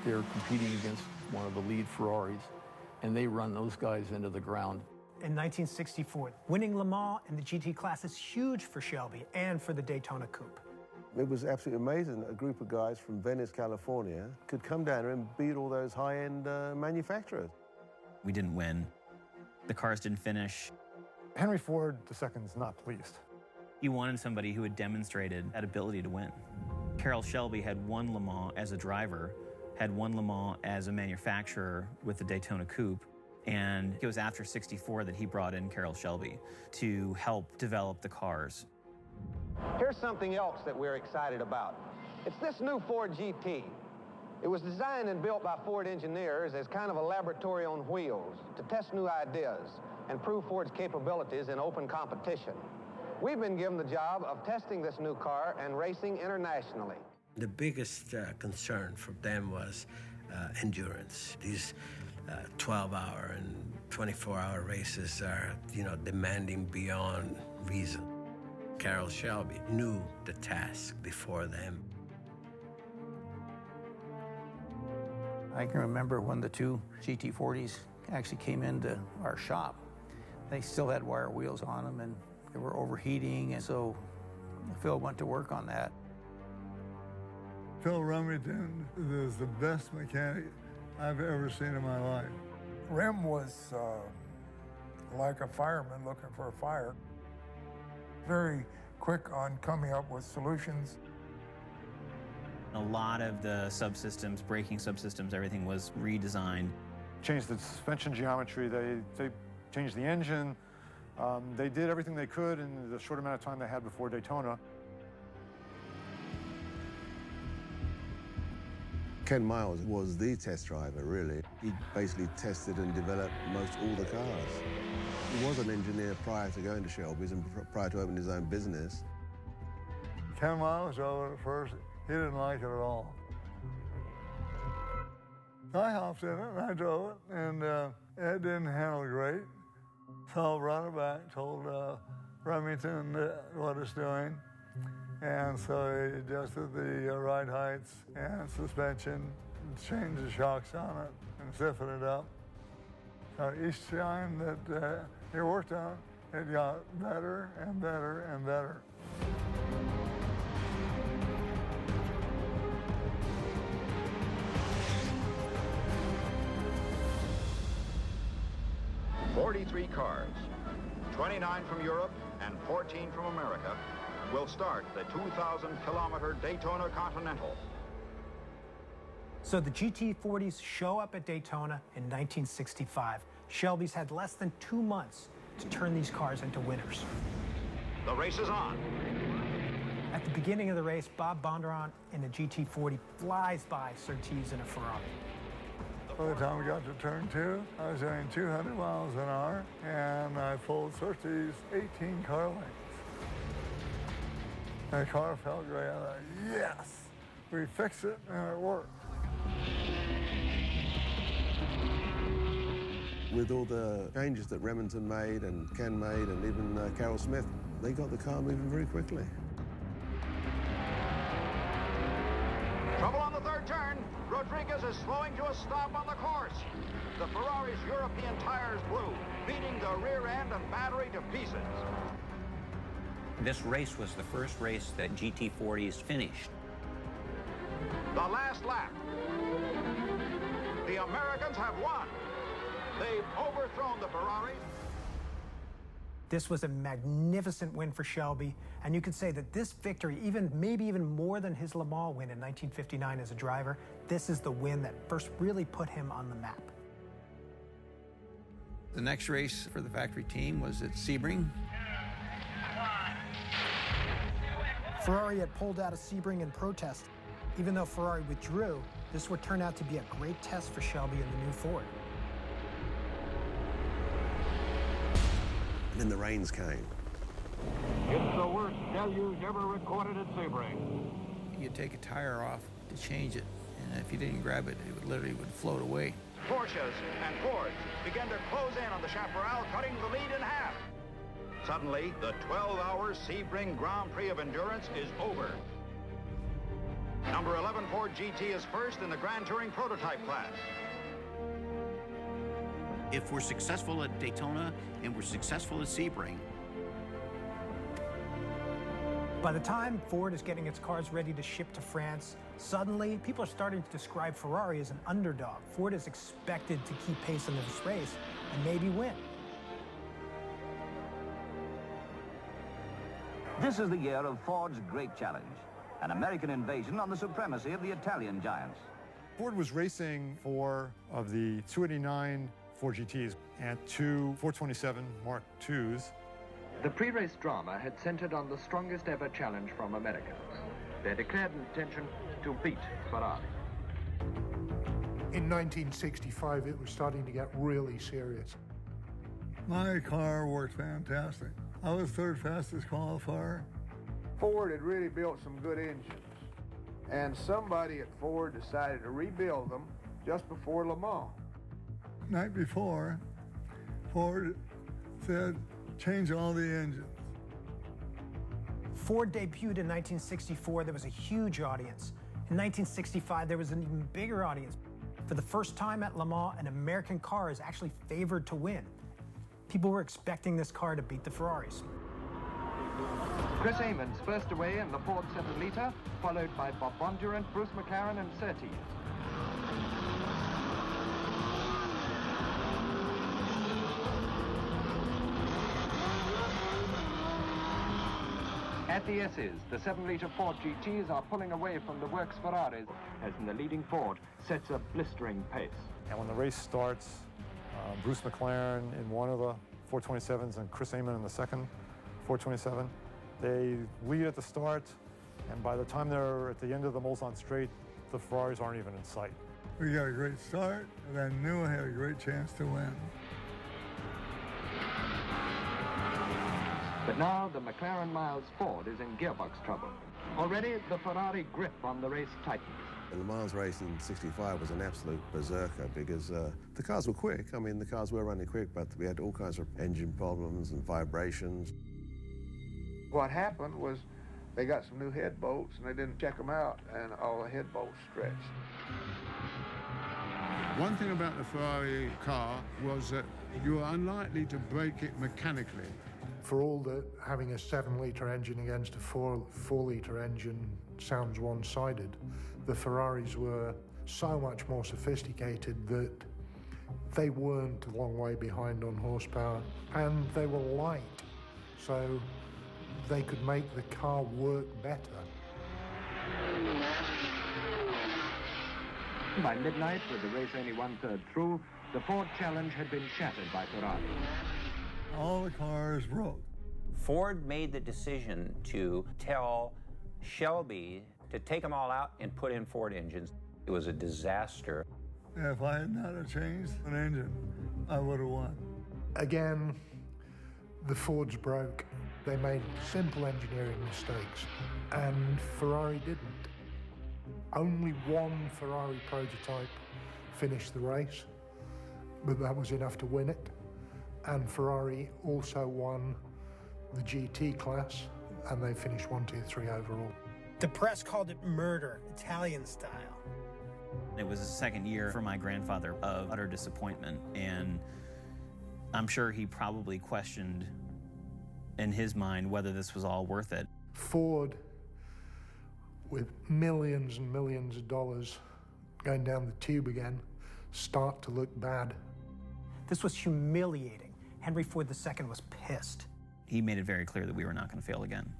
They're competing against one of the lead Ferraris, and they run those guys into the ground. In 1964, winning Le Mans in the GT class is huge for Shelby and for the Daytona Coupe. It was absolutely amazing that a group of guys from Venice, California could come down here and beat all those high-end manufacturers. We didn't win. The cars didn't finish. Henry Ford II's not pleased. He wanted somebody who had demonstrated that ability to win. Carroll Shelby had won Le Mans as a driver, had won Le Mans as a manufacturer with the Daytona Coupe, and it was after '64 that he brought in Carroll Shelby to help develop the cars. Here's something else that we're excited about. It's this new Ford GT. It was designed and built by Ford engineers as kind of a laboratory on wheels to test new ideas and prove Ford's capabilities in open competition. We've been given the job of testing this new car and racing internationally. The biggest concern for them was endurance. These 12-hour and 24-hour races are, demanding beyond reason. Carroll Shelby knew the task before them. I can remember when the 2 GT40s actually came into our shop. They still had wire wheels on them, and they were overheating, and so Phil went to work on that. Phil Remington is the best mechanic I've ever seen in my life. Rem was like a fireman looking for a fire. Very quick on coming up with solutions. A lot of the subsystems, braking subsystems, everything was redesigned. Changed the suspension geometry, they changed the engine. They did everything they could in the short amount of time they had before Daytona. Ken Miles was the test driver, really. He basically tested and developed most all the cars. He was an engineer prior to going to Shelby's and prior to opening his own business. Ken Miles drove it at first. He didn't like it at all. I hopped in it and I drove it, and it didn't handle great. So I brought it back, told Remington what it's doing, and so he adjusted the ride heights and suspension, changed the shocks on it, and stiffened it up. So each time that he worked on it, it got better and better and better. "43 cars, 29 from Europe and 14 from America, will start the 2,000-kilometer Daytona Continental." So the GT40s show up at Daytona in 1965. Shelby's had less than 2 months to turn these cars into winners. The race is on. At the beginning of the race, Bob Bondurant in a GT40 flies by Surtees in a Ferrari. By the time we got to turn 2, I was doing 200 miles an hour, and I pulled Surtees 18 car lengths. And the car felt great. I thought, yes, we fixed it, and it worked. With all the changes that Remington made and Ken made and even Carroll Smith, they got the car moving very quickly. Trouble on the third turn. Rodriguez is slowing to a stop on the course. The Ferrari's European tires blew, beating the rear end and battery to pieces. This race was the first race that GT40s finished. The last lap. The Americans have won. They've overthrown the Ferraris. This was a magnificent win for Shelby, and you could say that this victory, maybe even more than his Le Mans win in 1959 as a driver, this is the win that first really put him on the map. The next race for the factory team was at Sebring. Ferrari had pulled out of Sebring in protest. Even though Ferrari withdrew, this would turn out to be a great test for Shelby and the new Ford. And then the rains came. It's the worst deluge ever recorded at Sebring. You'd take a tire off to change it, and if you didn't grab it, it literally would float away. Porsches and Fords began to close in on the Chaparral, cutting the lead in half. Suddenly, the 12-hour Sebring Grand Prix of Endurance is over. Number 11 Ford GT is first in the Grand Touring Prototype class. If we're successful at Daytona and we're successful at Sebring. By the time Ford is getting its cars ready to ship to France, suddenly people are starting to describe Ferrari as an underdog. Ford is expected to keep pace in this race and maybe win. This is the year of Ford's great challenge, an American invasion on the supremacy of the Italian giants. Ford was racing 4 of the 289 Ford GTs and 2 427 Mark IIs. The pre-race drama had centered on the strongest ever challenge from Americans. Their declared intention to beat Ferrari. In 1965, it was starting to get really serious. My car worked fantastic. I was third fastest qualifier. Ford had really built some good engines, and somebody at Ford decided to rebuild them just before Le Mans. Night before, Ford said, change all the engines. Ford debuted in 1964. There was a huge audience. In 1965, there was an even bigger audience. For the first time at Le Mans, an American car is actually favored to win. People were expecting this car to beat the Ferraris. Chris Amons first away in the Ford 7-liter, followed by Bob Bondurant, Bruce McLaren and Surtees. At the S's, the 7-liter Ford GTs are pulling away from the works Ferraris, as in the leading Ford sets a blistering pace. And when the race starts, Bruce McLaren in one of the 427s and Chris Amon in the second 427, they lead at the start, and by the time they're at the end of the Mulsanne straight, the Ferraris aren't even in sight. We got a great start, and I knew I had a great chance to win. But now the McLaren Miles Ford is in gearbox trouble. Already the Ferrari grip on the race tightens. The Le Mans race in '65 was an absolute berserker because the cars were quick. I mean, the cars were running quick, but we had all kinds of engine problems and vibrations. What happened was they got some new head bolts and they didn't check them out, and all the head bolts stretched. One thing about the Ferrari car was that you were unlikely to break it mechanically. For all that having a 7-litre engine against a 4-litre engine sounds one-sided, the Ferraris were so much more sophisticated that they weren't a long way behind on horsepower, and they were light, so they could make the car work better. By midnight, with the race only 1/3 through, the Ford challenge had been shattered by Ferrari. All the cars broke. Ford made the decision to tell Shelby to take them all out and put in Ford engines. It was a disaster. If I had not changed an engine, I would have won. Again, the Fords broke. They made simple engineering mistakes, and Ferrari didn't. Only one Ferrari prototype finished the race, but that was enough to win it. And Ferrari also won the GT class, and they finished 1, 2, 3 overall. The press called it murder, Italian style. It was the second year for my grandfather of utter disappointment, and I'm sure he probably questioned in his mind whether this was all worth it. Ford, with millions and millions of dollars going down the tube again, start to look bad. This was humiliating. Henry Ford II was pissed. He made it very clear that we were not going to fail again.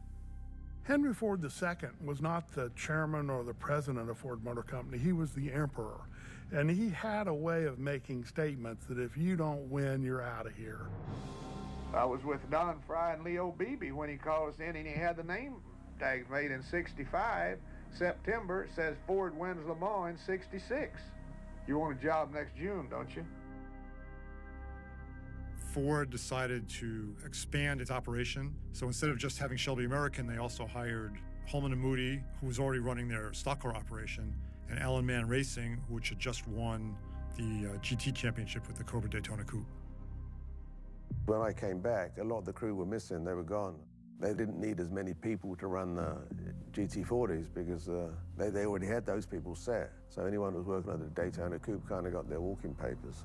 Henry Ford II was not the chairman or the president of Ford Motor Company. He was the emperor. And he had a way of making statements that if you don't win, you're out of here. I was with Don Fry and Leo Beebe when he called us in, and he had the name tags made in '65. September says Ford wins Le Mans in '66. You want a job next June, don't you? Ford decided to expand its operation. So instead of just having Shelby American, they also hired Holman & Moody, who was already running their stock car operation, and Allen Mann Racing, which had just won the GT championship with the Cobra Daytona Coupe. When I came back, a lot of the crew were missing. They were gone. They didn't need as many people to run the GT40s because they already had those people set. So anyone who was working on the Daytona Coupe kind of got their walking papers.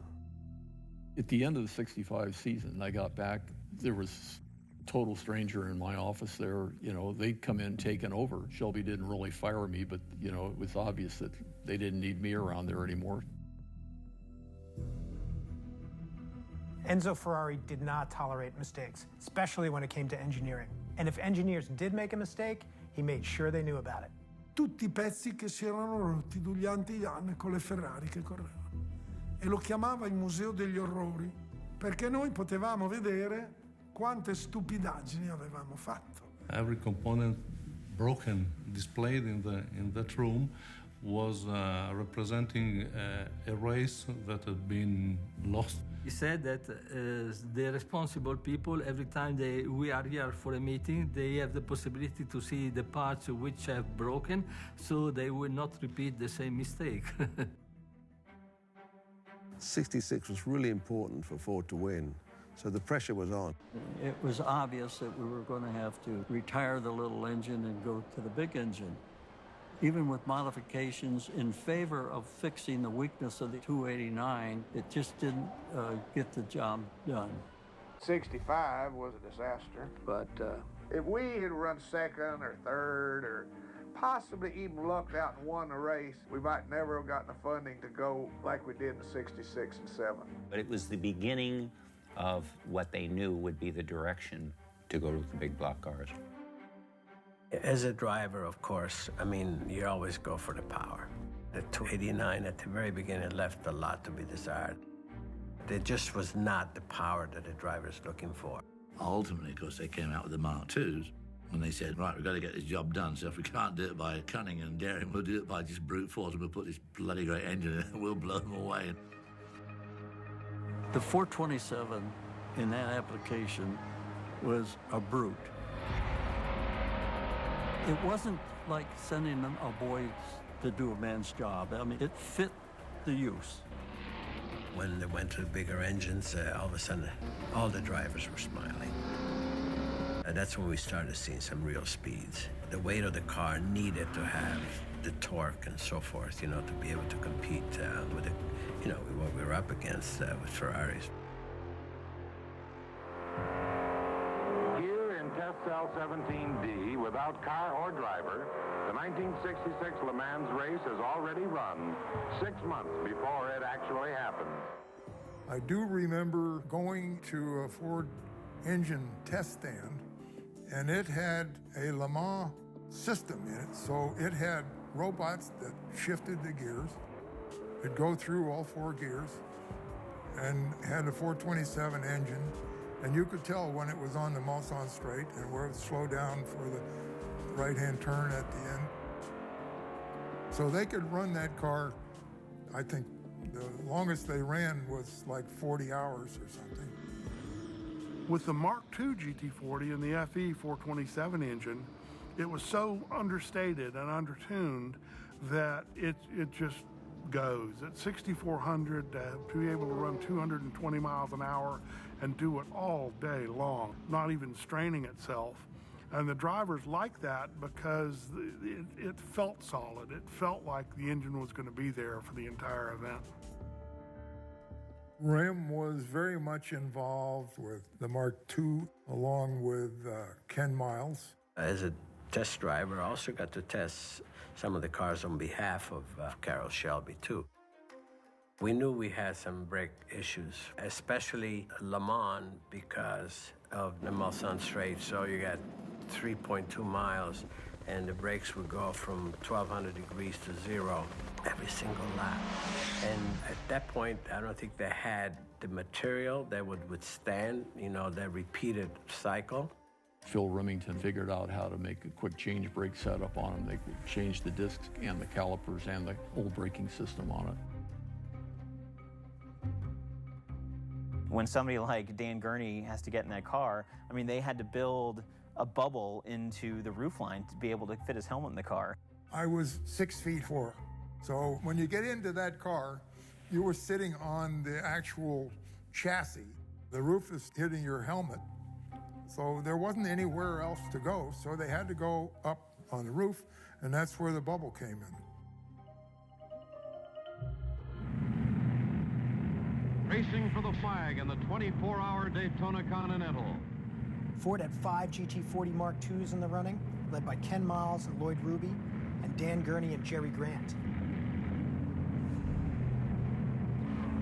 At the end of the '65 season, I got back, there was a total stranger in my office there. You know, they'd come in taking over. Shelby didn't really fire me, but, you know, it was obvious that they didn't need me around there anymore. Enzo Ferrari did not tolerate mistakes, especially when it came to engineering. And if engineers did make a mistake, he made sure they knew about it. Tutti i pezzi che si erano rotti durante gli anni con le Ferrari che correvano. E lo chiamava il Museo degli Orrori, perché noi potevamo vedere quante stupidaggini avevamo fatto. Every component broken, displayed in that room, was representing a race that had been lost. He said that the responsible people, every time we are here for a meeting, they have the possibility to see the parts which have broken, so they will not repeat the same mistake. '66 was really important for Ford to win, so the pressure was on. It was obvious that we were going to have to retire the little engine and go to the big engine. Even with modifications in favor of fixing the weakness of the 289, it just didn't get the job done. '65 was a disaster, but if we had run second or third or possibly even lucked out and won the race, we might never have gotten the funding to go like we did in '66 and '7. But it was the beginning of what they knew would be the direction to go with the big block cars. As a driver, of course, I mean, you always go for the power. The 289 at the very beginning left a lot to be desired. There just was not the power that the driver's looking for. Ultimately, of course, they came out with the Mark IIs. And they said, right, we've got to get this job done, so if we can't do it by cunning and daring, we'll do it by just brute force, and we'll put this bloody great engine in and we'll blow them away. The 427 in that application was a brute. It wasn't like sending a boy to do a man's job. I mean, it fit the use. When they went to the bigger engines, all of a sudden, all the drivers were smiling. And that's when we started seeing some real speeds. The weight of the car needed to have the torque and so forth, you know, to be able to compete with the, you know, what we were up against with Ferraris. Here in Test Cell 17D, without car or driver, the 1966 Le Mans race has already run 6 months before it actually happened. I do remember going to a Ford engine test stand, and it had a Le Mans system in it, so it had robots that shifted the gears. It'd go through all 4 gears and had a 427 engine, and you could tell when it was on the Mulsanne straight and where it would slow down for the right-hand turn at the end. So they could run that car, I think the longest they ran was like 40 hours or something. With the Mark II GT40 and the FE 427 engine, it was so understated and undertuned that it just goes. At 6,400, to be able to run 220 miles an hour and do it all day long, not even straining itself. And the drivers liked that because it felt solid. It felt like the engine was going to be there for the entire event. Rem was very much involved with the Mark II, along with Ken Miles. As a test driver, I also got to test some of the cars on behalf of Carroll Shelby, too. We knew we had some brake issues, especially Le Mans because of the Mulsanne Straight. So you got 3.2 miles, and the brakes would go from 1,200 degrees to 0 every single lap. And at that point, I don't think they had the material that would withstand, you know, that repeated cycle. Phil Remington figured out how to make a quick change brake setup on them. They could change the discs and the calipers and the whole braking system on it. When somebody like Dan Gurney has to get in that car, I mean, they had to build a bubble into the roofline to be able to fit his helmet in the car. I was 6'4". So when you get into that car, you were sitting on the actual chassis. The roof is hitting your helmet. So there wasn't anywhere else to go. So they had to go up on the roof, and that's where the bubble came in. Racing for the flag in the 24-hour Daytona Continental. Ford had 5 GT40 Mark IIs in the running, led by Ken Miles and Lloyd Ruby, and Dan Gurney and Jerry Grant.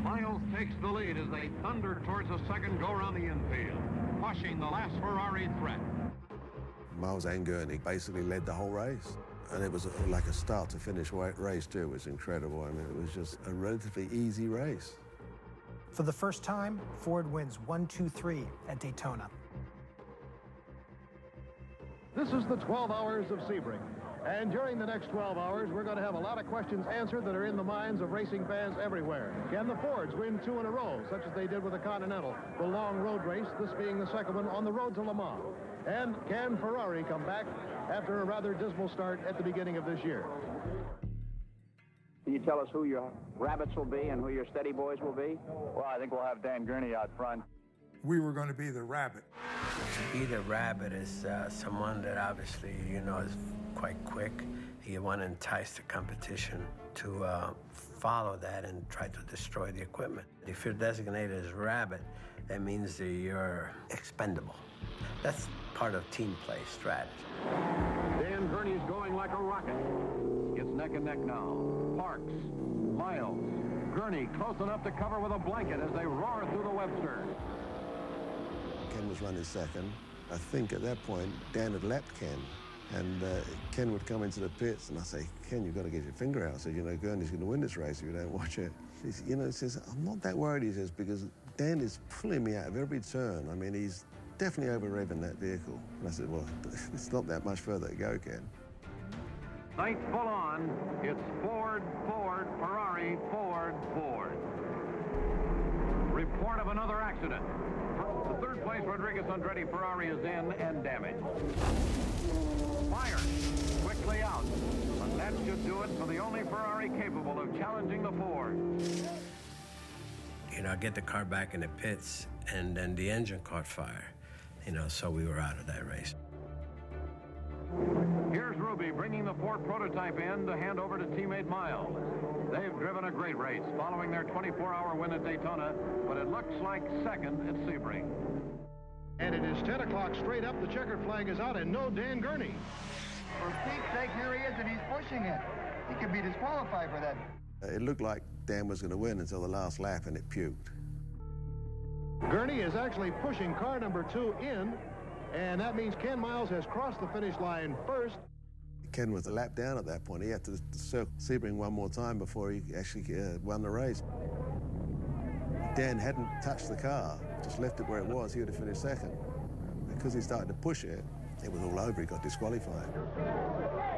Miles takes the lead as they thunder towards the second go-around the infield, pushing the last Ferrari threat. Miles and Gurney basically led the whole race. And it was like a start-to-finish race, too. It was incredible. I mean, it was just a relatively easy race. For the first time, Ford wins 1-2-3 at Daytona. This is the 12 hours of Sebring. And during the next 12 hours, we're going to have a lot of questions answered that are in the minds of racing fans everywhere. Can the Fords win 2 in a row, such as they did with the Continental, the long road race, this being the second one on the road to Le Mans? And can Ferrari come back after a rather dismal start at the beginning of this year? Can you tell us who your rabbits will be and who your steady boys will be? Well, I think we'll have Dan Gurney out front. We were going to be the rabbit. To be the rabbit is someone that obviously, you know, is quite quick. You want to entice the competition to follow that and try to destroy the equipment. If you're designated as rabbit, that means that you're expendable. That's part of team play strategy. Dan Gurney's going like a rocket. It's neck and neck now. Parks, Miles, Gurney close enough to cover with a blanket as they roar through the Webster. Ken was running second. I think at that point, Dan had lapped Ken. And Ken would come into the pits, and I say, Ken, you've got to get your finger out. I said, you know, Gurney's going to win this race if you don't watch it. He says, I'm not that worried, he says, because Dan is pulling me out of every turn. I mean, he's definitely overdriven that vehicle. And I said, well, it's not that much further to go, Ken. Night full on. It's Ford, Ford, Ferrari, Ford, Ford. Report of another accident. The third place Rodriguez Andretti Ferrari is in and damaged. Fire. Quickly out. And that should do it for the only Ferrari capable of challenging the Ford. You know, I get the car back in the pits, and then the engine caught fire. You know, so we were out of that race. Here's Ruby bringing the Ford prototype in to hand over to teammate Miles. They've driven a great race following their 24-hour win at Daytona, but it looks like second at Sebring. And it is 10 o'clock straight up. The checkered flag is out, and no Dan Gurney. For Pete's sake, here he is, and he's pushing it. He could be disqualified for that. It looked like Dan was going to win until the last lap, and it puked. Gurney is actually pushing car number 2 in, and that means Ken Miles has crossed the finish line first. Ken was a lap down at that point. He had to circle Sebring one more time before he actually won the race. Dan hadn't touched the car, just left it where it was. He would have finished second. Because he started to push it, it was all over. He got disqualified.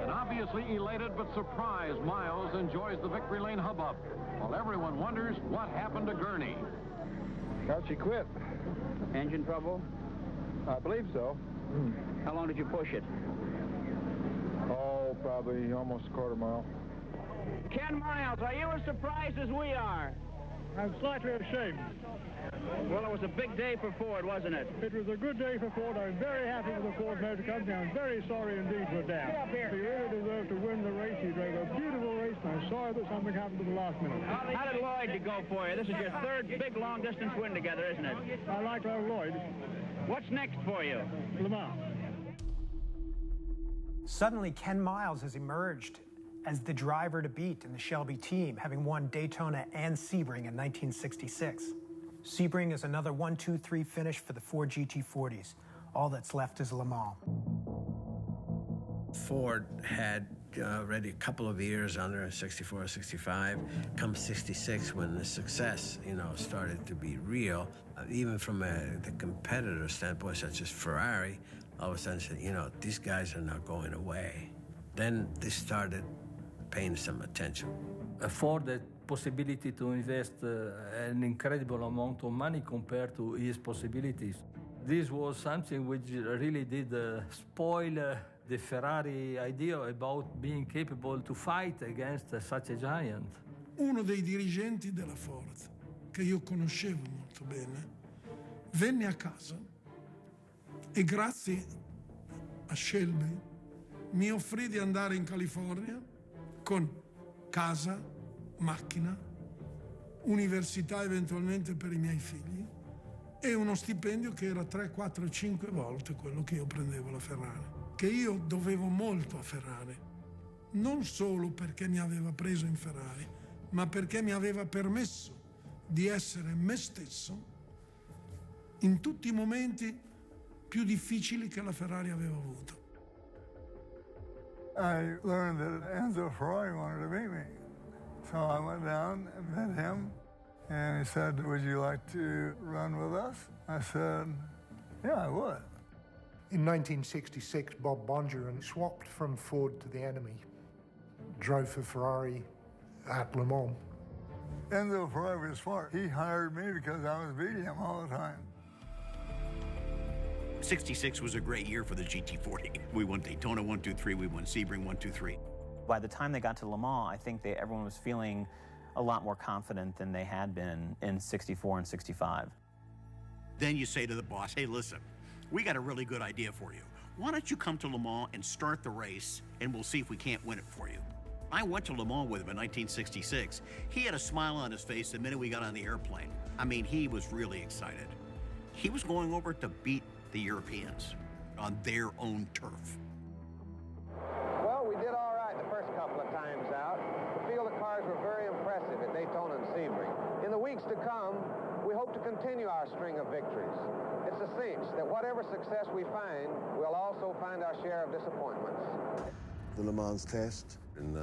An obviously elated but surprised Miles enjoys the victory lane hubbub, while everyone wonders what happened to Gurney. How'd she quit? Engine trouble? I believe so. How long did you push it? Oh, probably almost a quarter mile. Ken Miles, are you as surprised as we are? I'm slightly ashamed. Well, it was a big day for Ford, wasn't it? It was a good day for Ford. I'm very happy with the Ford Motor Company. I'm very sorry indeed for Dan. Get up here. He really deserved to win the race. He drove a beautiful race, and I'm sorry that something happened at the last minute. How did Lloyd go for you? This is your third big long-distance win together, isn't it? I like Lloyd. What's next for you? Le Mans. Suddenly, Ken Miles has emerged as the driver to beat in the Shelby team, having won Daytona and Sebring in 1966. Sebring is another 1-2-3 finish for the Ford GT40s. All that's left is Le Mans. Ford had already a couple of years under 64, 65. Come 66, when the success, started to be real, even from the competitor standpoint, such as Ferrari, all of a sudden said, these guys are not going away. Then they started paying some attention. Ford had possibility to invest an incredible amount of money compared to his possibilities. This was something which really did spoil the Ferrari idea about being capable to fight against such a giant. Uno dei dirigenti della Ford, che io conoscevo molto bene, venne a casa e grazie a Shelby mi offrì di andare in California con casa, macchina, università eventualmente per i miei figli e uno stipendio che era 3, 4, 5 volte quello che io prendevo alla Ferrari. Che io dovevo molto a Ferrari, non solo perché mi aveva preso in Ferrari, ma perché mi aveva permesso di essere me stesso in tutti i momenti più difficili che la Ferrari aveva avuto. I learned that Enzo Ferrari wanted to meet me. So I went down and met him, and he said, "Would you like to run with us?" I said, "Yeah, I would." In 1966, Bob Bongerin swapped from Ford to the enemy, drove for Ferrari at Le Mans. Enzo Ferrari was smart. He hired me because I was beating him all the time. 66 was a great year for the GT40. We won Daytona 1-2-3, we won Sebring 1-2-3. By the time they got to Le Mans, I think everyone was feeling a lot more confident than they had been in 64 and 65. Then you say to the boss, hey, listen, we got a really good idea for you. Why don't you come to Le Mans and start the race, and we'll see if we can't win it for you. I went to Le Mans with him in 1966. He had a smile on his face the minute we got on the airplane. I mean, he was really excited. He was going over to beat the Europeans on their own turf. Well, we did all right the first couple of times out. The field of cars were very impressive at Daytona and Sebring. In the weeks to come, we hope to continue our string of victories. It's a cinch that whatever success we find, we'll also find our share of disappointments. The Le Mans test in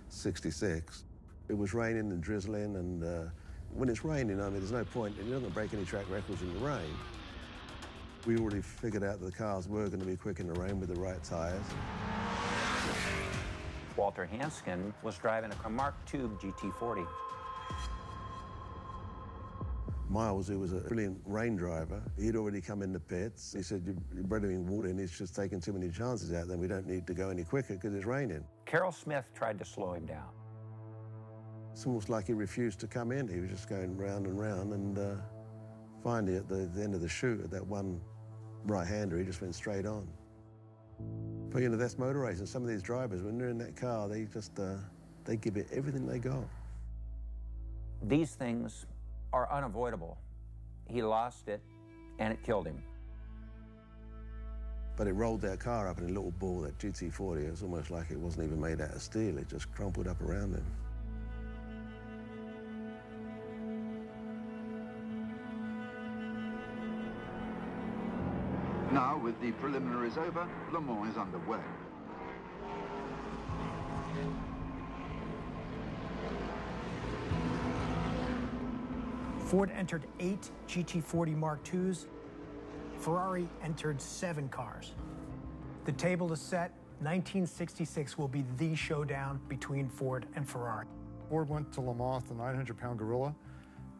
66, it was raining and drizzling, and when it's raining, I mean, there's no point, and you're not going to break any track records in the rain. We already figured out that the cars were going to be quick in the rain with the right tires. Walter Hanskin was driving a Mark II GT40. Miles, who was a brilliant rain driver, he'd already come in the pits. He said, you're better in water and it's just taking too many chances out, then we don't need to go any quicker because it's raining. Carroll Smith tried to slow him down. It's almost like he refused to come in. He was just going round and round, and finally at the end of the chute, at that one right-hander, he just went straight on. But, you know, that's motor racing. Some of these drivers, when they're in that car, they just, they give it everything they got. These things are unavoidable. He lost it, and it killed him. But it rolled that car up in a little ball, that GT40. It was almost like it wasn't even made out of steel. It just crumpled up around him. Now, with the preliminaries over, Le Mans is underway. Ford entered 8 GT40 Mark IIs. Ferrari entered 7 cars. The table is set. 1966 will be the showdown between Ford and Ferrari. Ford went to Le Mans, the 900-pound gorilla.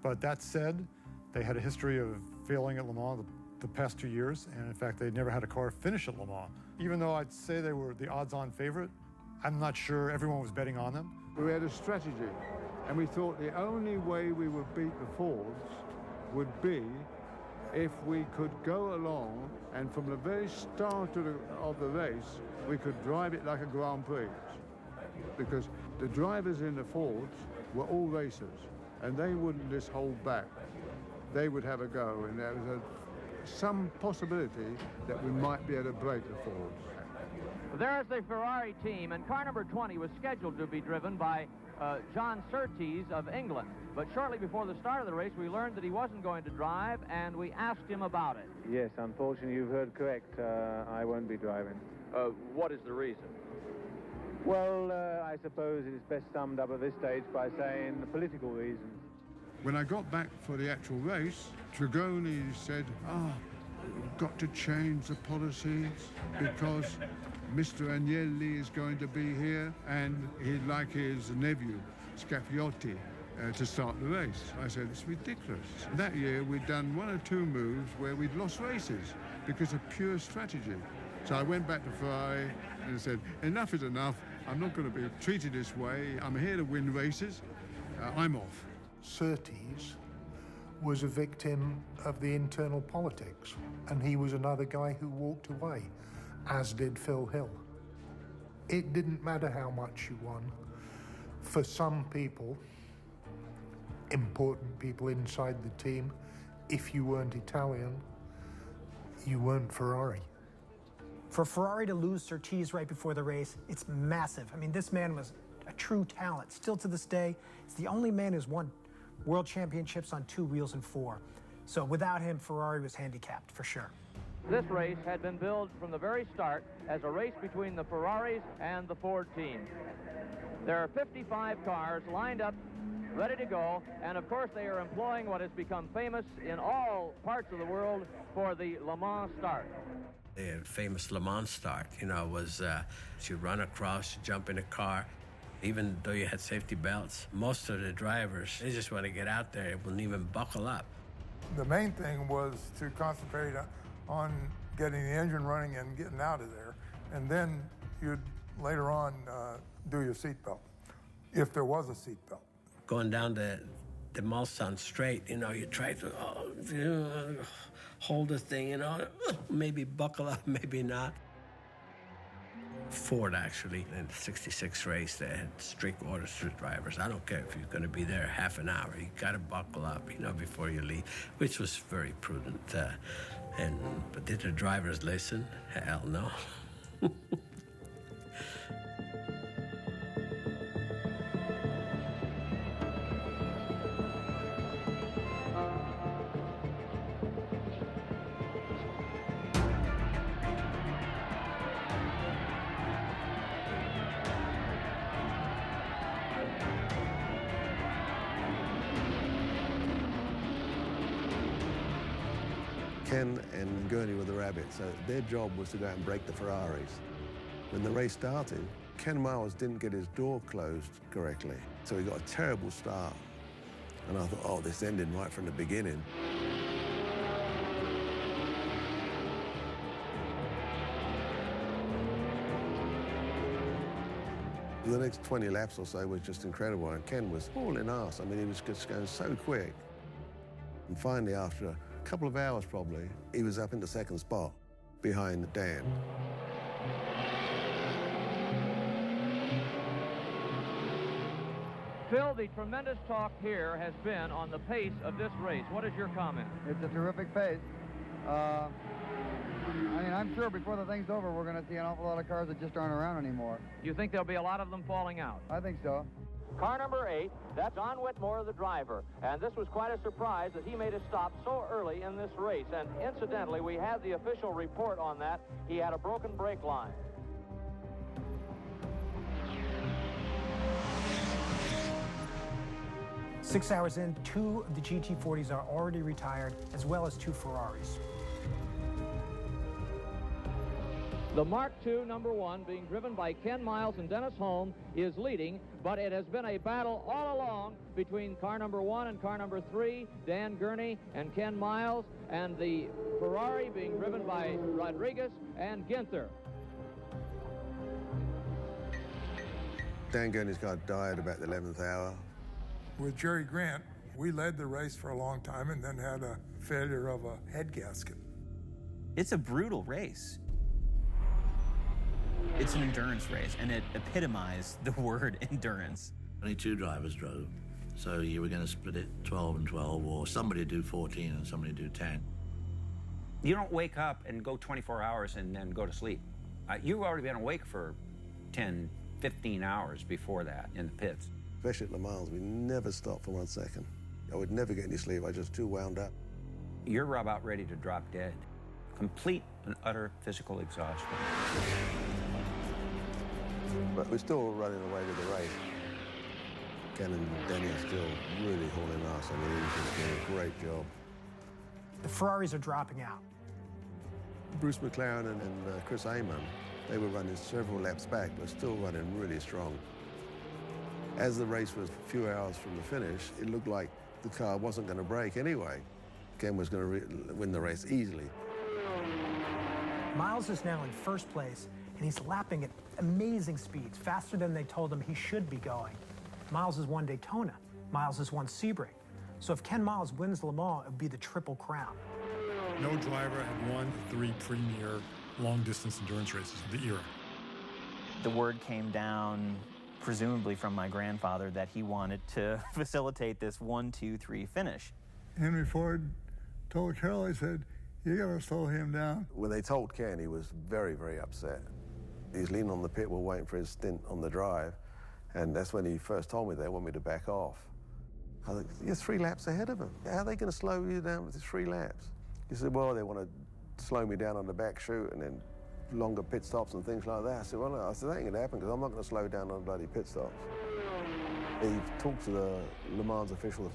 But that said, they had a history of failing at Le Mans the past 2 years, and in fact, they never had a car finish at Le Mans. Even though I'd say they were the odds-on favorite, I'm not sure everyone was betting on them. We had a strategy, and we thought the only way we would beat the Fords would be if we could go along and from the very start of the race, we could drive it like a Grand Prix. Because the drivers in the Fords were all racers, and they wouldn't just hold back. They would have a go, and there was some possibility that we might be able to break the Fords. There's the Ferrari team, and car number 20 was scheduled to be driven by John Surtees of England. But shortly before the start of the race, we learned that he wasn't going to drive, and we asked him about it. Yes, unfortunately, you've heard correct. I won't be driving. What is the reason? Well, I suppose it is best summed up at this stage by saying the political reasons. When I got back for the actual race, Dragoni said, we've got to change the policies because Mr. Agnelli is going to be here and he'd like his nephew, Scaffiotti, to start the race. I said, it's ridiculous. That year, we'd done 1 or 2 moves where we'd lost races because of pure strategy. So I went back to Ferrari and said, enough is enough. I'm not going to be treated this way. I'm here to win races. I'm off. Surtees was a victim of the internal politics, and he was another guy who walked away, as did Phil Hill. It didn't matter how much you won. For some people, important people inside the team, if you weren't Italian, you weren't Ferrari. For Ferrari to lose Surtees right before the race, it's massive. I mean, this man was a true talent. Still to this day, it's the only man who's won world championships on 2 wheels and 4. So without him, Ferrari was handicapped, for sure. This race had been billed from the very start as a race between the Ferraris and the Ford team. There are 55 cars lined up, ready to go, and of course they are employing what has become famous in all parts of the world for the Le Mans start. The famous Le Mans start, you know, was you run across, you jump in a car. Even though you had safety belts, most of the drivers, they just want to get out there. They wouldn't even buckle up. The main thing was to concentrate on getting the engine running and getting out of there. And then you'd later on do your seatbelt, if there was a seatbelt. Going down the Mulsanne straight, you know, you try to hold the thing, you know, maybe buckle up, maybe not. Ford, actually, in the 66 race, they had strict orders to drivers. I don't care if you're going to be there half an hour. You got to buckle up, you know, before you leave, which was very prudent. But did the drivers listen? Hell no. Ken and Gurney were the rabbits, so their job was to go out and break the Ferraris. When the race started, Ken Miles didn't get his door closed correctly, so he got a terrible start. And I thought, oh, this ended right from the beginning. The next 20 laps or so was just incredible, and Ken was hauling ass. I mean, he was just going so quick. And finally, after a couple of hours probably, he was up in the second spot behind Dan. Phil, the tremendous talk here has been on the pace of this race. What is your comment? It's a terrific pace. I mean, I'm sure before the thing's over, we're going to see an awful lot of cars that just aren't around anymore. You think there'll be a lot of them falling out? I think so. Car number 8, that's Don Whitmore, the driver. And this was quite a surprise that he made a stop so early in this race. And incidentally, we had the official report on that. He had a broken brake line. Six hours in, 2 of the GT40s are already retired, as well as 2 Ferraris. The Mark II number 1, being driven by Ken Miles and Dennis Holm, is leading, but it has been a battle all along between car number 1 and car number 3, Dan Gurney and Ken Miles, and the Ferrari being driven by Rodriguez and Ginther. Dan Gurney's car died about the 11th hour. With Jerry Grant, we led the race for a long time and then had a failure of a head gasket. It's a brutal race. It's an endurance race, and it epitomized the word endurance. 22 drivers drove, so you were going to split it 12 and 12, or somebody do 14 and somebody do 10. You don't wake up and go 24 hours and then go to sleep. You've already been awake for 10, 15 hours before that in the pits. Especially at Le Mans, we never stopped for 1 second. I would never get any sleep. I was just too wound up. You're about ready to drop dead. Complete and utter physical exhaustion. But we're still running away with the race. Ken and Denny are still really hauling ass. I mean, he was just doing a great job. The Ferraris are dropping out. Bruce McLaren and Chris Amon, they were running several laps back, but still running really strong. As the race was a few hours from the finish, it looked like the car wasn't going to break anyway. Ken was going to win the race easily. Miles is now in first place, and he's lapping at amazing speeds, faster than they told him he should be going. Miles has won Daytona. Miles has won Sebring. So if Ken Miles wins Le Mans, it would be the Triple Crown. No driver had won the 3 premier long-distance endurance races of the era. The word came down, presumably from my grandfather, that he wanted to facilitate this 1, 2, 3 finish. Henry Ford told Carroll, he said, you got to slow him down. When they told Ken, he was very, very upset. He's leaning on the pit wall waiting for his stint on the drive, and that's when he first told me they want me to back off. I was like, you're 3 laps ahead of him. How are they going to slow you down with 3 laps? He said, well, they want to slow me down on the back chute and then longer pit stops and things like that. I said, well, no. I said, that ain't going to happen because I'm not going to slow down on bloody pit stops. He talked to the Le Mans officials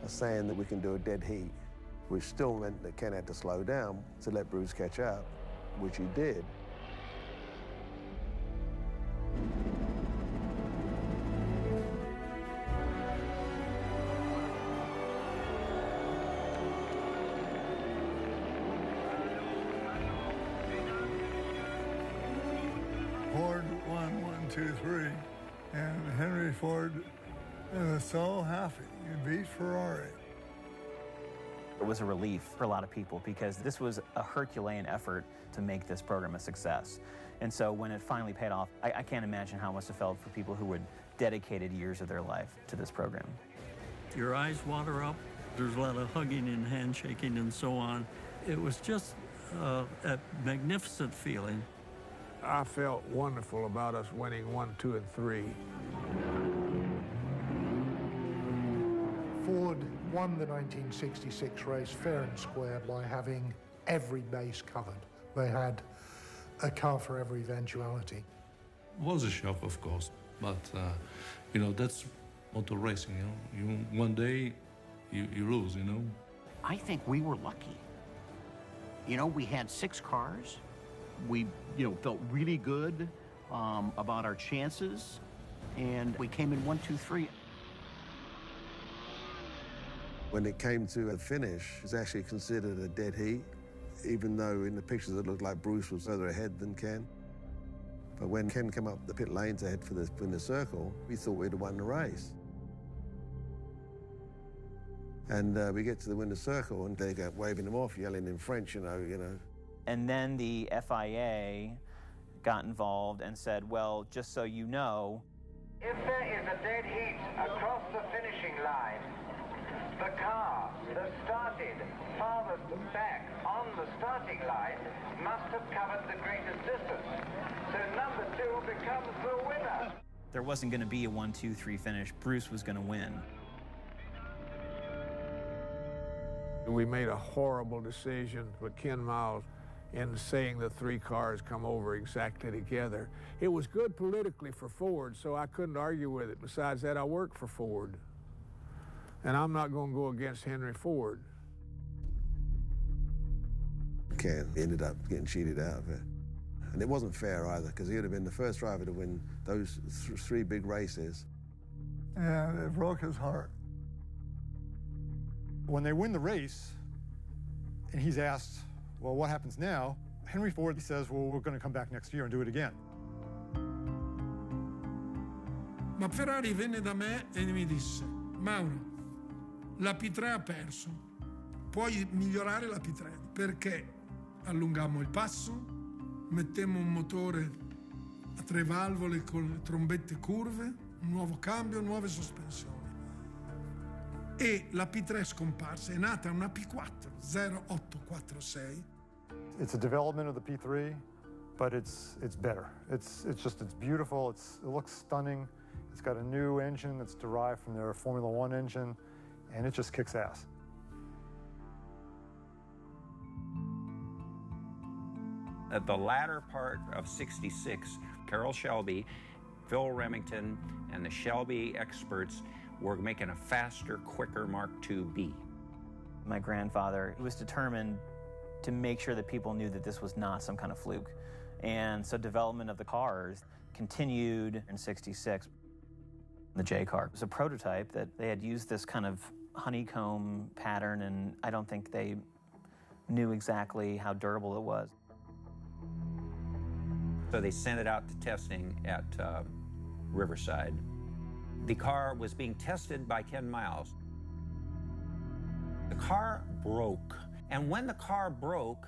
saying that we can do a dead heat, which still meant that Ken had to slow down to let Bruce catch up, which he did. Ford won 1, 2, 3, and Henry Ford was so happy. He beat Ferrari. It was a relief for a lot of people because this was a Herculean effort to make this program a success. And so when it finally paid off, I can't imagine how it must have felt for people who had dedicated years of their life to this program. Your eyes water up. There's a lot of hugging and handshaking and so on. It was just a magnificent feeling. I felt wonderful about us winning 1, 2, and 3. Ford won the 1966 race fair and square by having every base covered. They had a car for every eventuality. It was a shock, of course, but you know, that's motor racing. You know, one day you lose. You know. I think we were lucky. You know, we had 6 cars. We, felt really good about our chances, and we came in 1, 2, 3. When it came to the finish, it was actually considered a dead heat, even though in the pictures it looked like Bruce was further ahead than Ken. But when Ken came up the pit lane to head for the winner's circle, we thought we'd have won the race. And we get to the winner's circle, and they go waving them off, yelling in French, you know. And then the FIA got involved and said, well, just so you know, if there is a dead heat across the finishing line, the car that started farthest back on the starting line must have covered the greatest distance. So number 2 becomes the winner. there wasn't going to be a 1-2-3 finish. Bruce was going to win. We made a horrible decision with Ken Miles in saying the 3 cars come over exactly together. It was good politically for Ford, so I couldn't argue with it. Besides that, I work for Ford, and I'm not going to go against Henry Ford. Ken ended up getting cheated out of it. And it wasn't fair either, because he would have been the first driver to win those 3 big races. And it broke his heart. When they win the race, and he's asked, well, what happens now? Henry Ford says, well, we're going to come back next year and do it again. Ma Ferrari venne da me e mi disse, Mauro, la P3 ha perso, puoi migliorare la P3, perché allungammo il passo, mettemmo un motore a 3 valvole con le trombette curve, un nuovo cambio, nuove sospensioni. E la P3 è scomparsa, è nata una P4, 0846. It's a development of the P3, but it's better. It's beautiful, it looks stunning. It's got a new engine that's derived from their Formula One engine, and it just kicks ass. At the latter part of '66, Carroll Shelby, Phil Remington, and the Shelby experts were making a faster, quicker Mark IIB. My grandfather was determined to make sure that people knew that this was not some kind of fluke. And so development of the cars continued in '66. The J car was a prototype that they had used this kind of honeycomb pattern, and I don't think they knew exactly how durable it was. So they sent it out to testing at Riverside. The car was being tested by Ken Miles. The car broke, and when the car broke,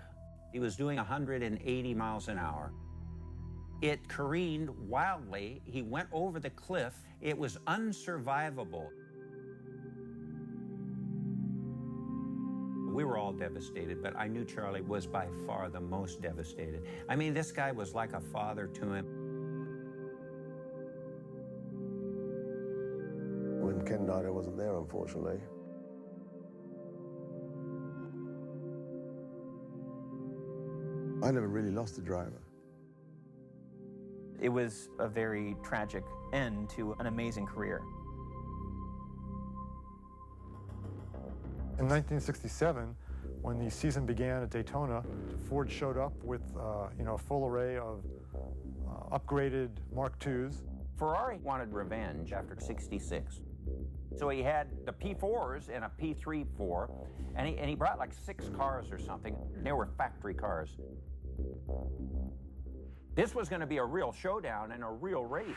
he was doing 180 miles an hour. It careened wildly. He went over the cliff. It was unsurvivable. We were all devastated, but I knew Charlie was by far the most devastated. I mean, this guy was like a father to him. When Ken died, I wasn't there, unfortunately. I never really lost a driver. It was a very tragic end to an amazing career. In 1967, when the season began at Daytona, Ford showed up with a full array of upgraded Mark IIs. Ferrari wanted revenge after '66. So he had the P4s and a P3-4, and he brought like 6 cars or something. They were factory cars. This was going to be a real showdown and a real race.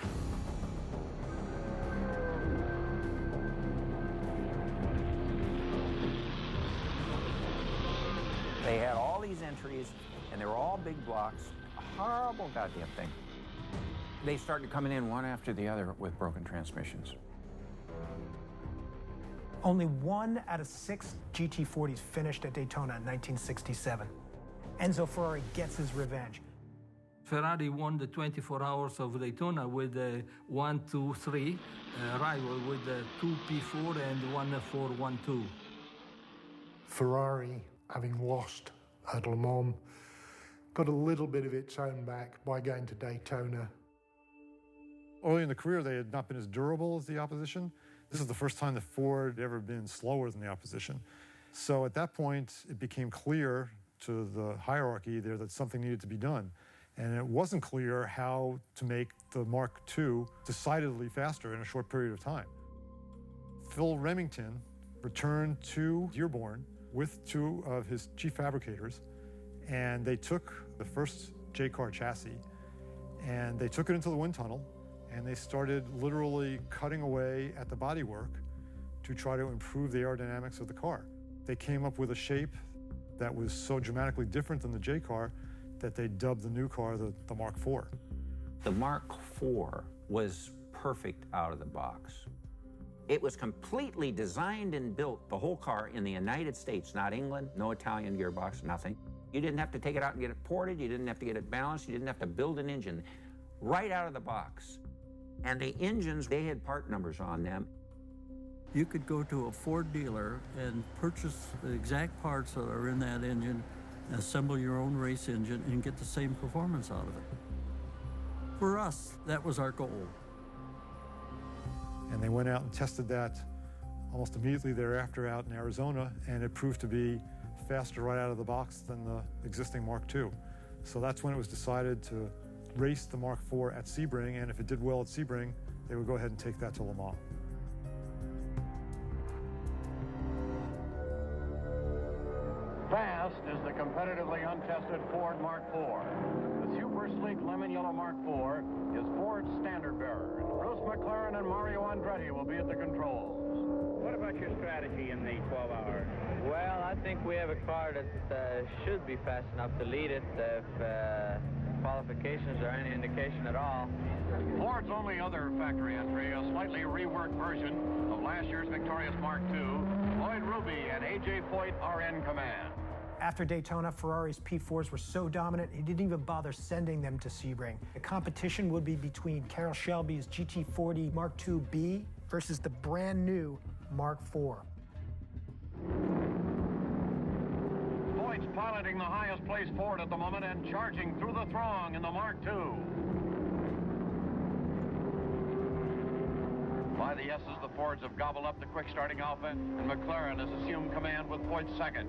They had all these entries, and they were all big blocks. A horrible goddamn thing. They started coming in one after the other with broken transmissions. Only 1 out of 6 GT40s finished at Daytona in 1967. Enzo Ferrari gets his revenge. Ferrari won the 24 hours of Daytona with a 1-2-3 rival with a 2 P4 and 1-4-1-2. Ferrari, having lost at Le Mans, got a little bit of its own back by going to Daytona. Early in the career, they had not been as durable as the opposition. This is the first time that Ford had ever been slower than the opposition. So at that point, it became clear to the hierarchy there that something needed to be done. And it wasn't clear how to make the Mark II decidedly faster in a short period of time. Phil Remington returned to Dearborn with two of his chief fabricators, and they took the first J-car chassis, and they took it into the wind tunnel, and they started literally cutting away at the bodywork to try to improve the aerodynamics of the car. They came up with a shape that was so dramatically different than the J-car that they dubbed the new car the Mark IV. The Mark IV was perfect out of the box. It was completely designed and built, the whole car, in the United States, not England, no Italian gearbox, nothing. You didn't have to take it out and get it ported, you didn't have to get it balanced, you didn't have to build an engine. Right out of the box. And the engines, they had part numbers on them. You could go to a Ford dealer and purchase the exact parts that are in that engine, assemble your own race engine, and get the same performance out of it. For us, that was our goal. And they went out and tested that almost immediately thereafter out in Arizona, and it proved to be faster right out of the box than the existing Mark II. So that's when it was decided to race the Mark IV at Sebring, and if it did well at Sebring, they would go ahead and take that to Le Mans. Fast is the competitively untested Ford Mark IV. The super sleek lemon yellow Mark IV is Ford's standard bearer. Bruce McLaren and Mario Andretti will be at the controls. What about your strategy in the 12 hours? Well, I think we have a car that should be fast enough to lead it if qualifications are any indication at all. Ford's only other factory entry, a slightly reworked version of last year's victorious Mark II. Lloyd Ruby and A.J. Foyt are in command. After Daytona, Ferrari's P4s were so dominant, he didn't even bother sending them to Sebring. The competition would be between Carroll Shelby's GT40 Mark II-B versus the brand new Mark IV. Foyt's piloting the highest placed Ford at the moment and charging through the throng in the Mark II. By the S's, the Fords have gobbled up the quick-starting Alpha, and McLaren has assumed command with Foyt second.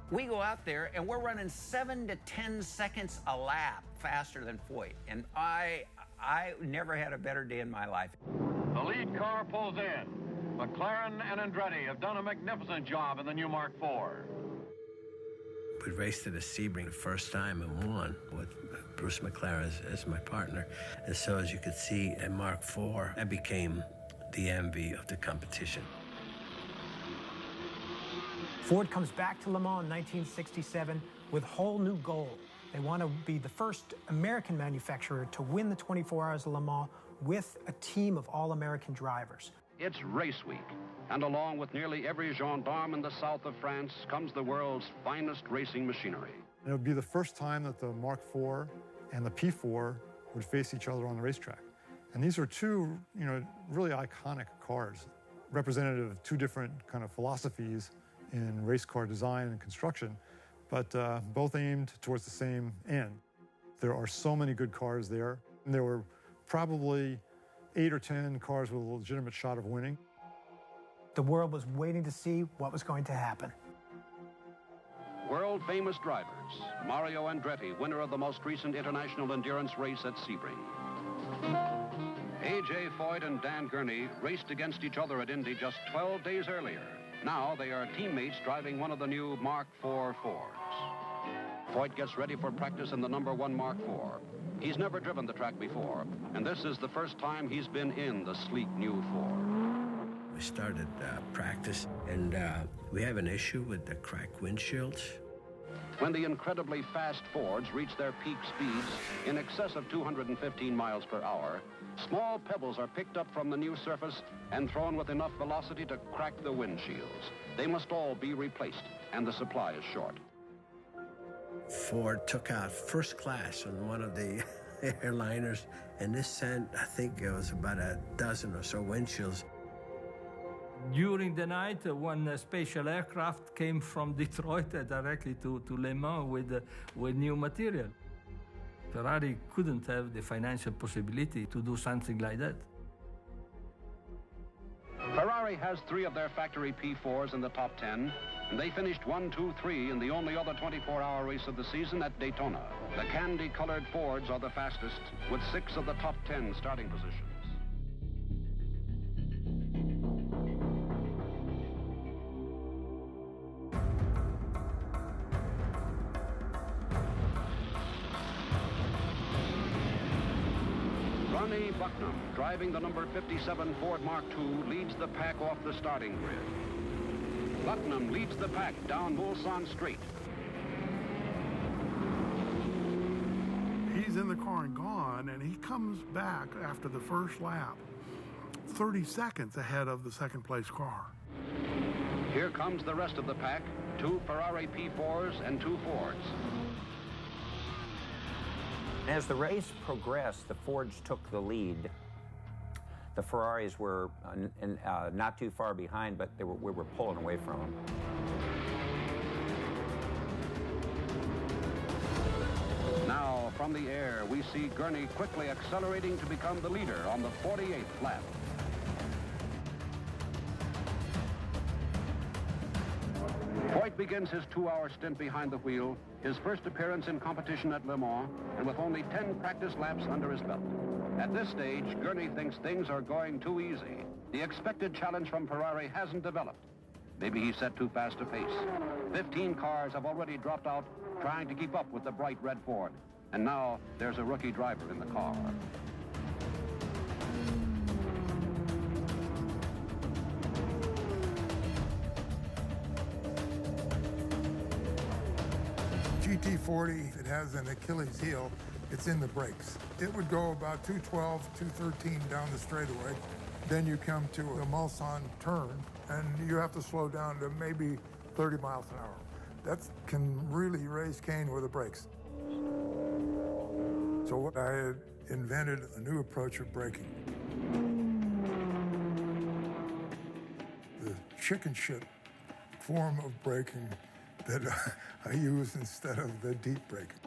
We go out there and we're running 7 to 10 seconds a lap faster than Foyt, and I never had a better day in my life. The lead car pulls in. McLaren and Andretti have done a magnificent job in the new Mark IV. We raced at a Sebring the first time and won with Bruce McLaren as my partner. And so, as you could see, at Mark IV, I became the envy of the competition. Ford comes back to Le Mans in 1967 with a whole new goal. They want to be the first American manufacturer to win the 24 Hours of Le Mans with a team of all-American drivers. It's race week, and along with nearly every gendarme in the south of France comes the world's finest racing machinery. It would be the first time that the Mark IV and the P4 would face each other on the racetrack. And these are two, really iconic cars, representative of two different kind of philosophies in race car design and construction, but both aimed towards the same end. There are so many good cars there. And there were probably 8 or 10 cars with a legitimate shot of winning. The world was waiting to see what was going to happen. World-famous drivers, Mario Andretti, winner of the most recent international endurance race at Sebring. A.J. Foyt and Dan Gurney raced against each other at Indy just 12 days earlier. Now they are teammates driving one of the new Mark IV Fords. Foyt gets ready for practice in the #1 Mark IV. He's never driven the track before, and this is the first time he's been in the sleek new Ford. We started practice, and we have an issue with the cracked windshields. When the incredibly fast Fords reach their peak speeds in excess of 215 miles per hour, small pebbles are picked up from the new surface and thrown with enough velocity to crack the windshields. They must all be replaced, and the supply is short. Ford took out first class on one of the airliners, and this sent, I think it was about a dozen or so windshields. During the night, one special aircraft came from Detroit directly to Le Mans with new material. Ferrari couldn't have the financial possibility to do something like that. Ferrari has 3 of their factory P4s in the top 10, and they finished 1, 2, 3 in the only other 24-hour race of the season at Daytona. The candy-colored Fords are the fastest, with 6 of the top 10 starting positions. Ronnie Bucknam, driving the number 57 Ford Mark II, leads the pack off the starting grid. Bucknam leads the pack down Mulsanne Street. He's in the car and gone, and he comes back after the first lap, 30 seconds ahead of the second-place car. Here comes the rest of the pack, 2 Ferrari P4s and 2 Fords. As the race progressed, the Fords took the lead. The Ferraris were not too far behind, but we were pulling away from them. Now, from the air, we see Gurney quickly accelerating to become the leader on the 48th lap. Foyt begins his 2-hour stint behind the wheel, his first appearance in competition at Le Mans, and with only 10 practice laps under his belt. At this stage, Gurney thinks things are going too easy. The expected challenge from Ferrari hasn't developed. Maybe he set too fast a pace. 15 cars have already dropped out, trying to keep up with the bright red Ford. And now there's a rookie driver in the car. GT40, if it has an Achilles heel, it's in the brakes. It would go about 212, 213 down the straightaway. Then you come to a Mulsanne turn, and you have to slow down to maybe 30 miles an hour. That can really raise Cane with the brakes. So I had invented a new approach of braking. The chicken shit form of braking that I use instead of the deep braking.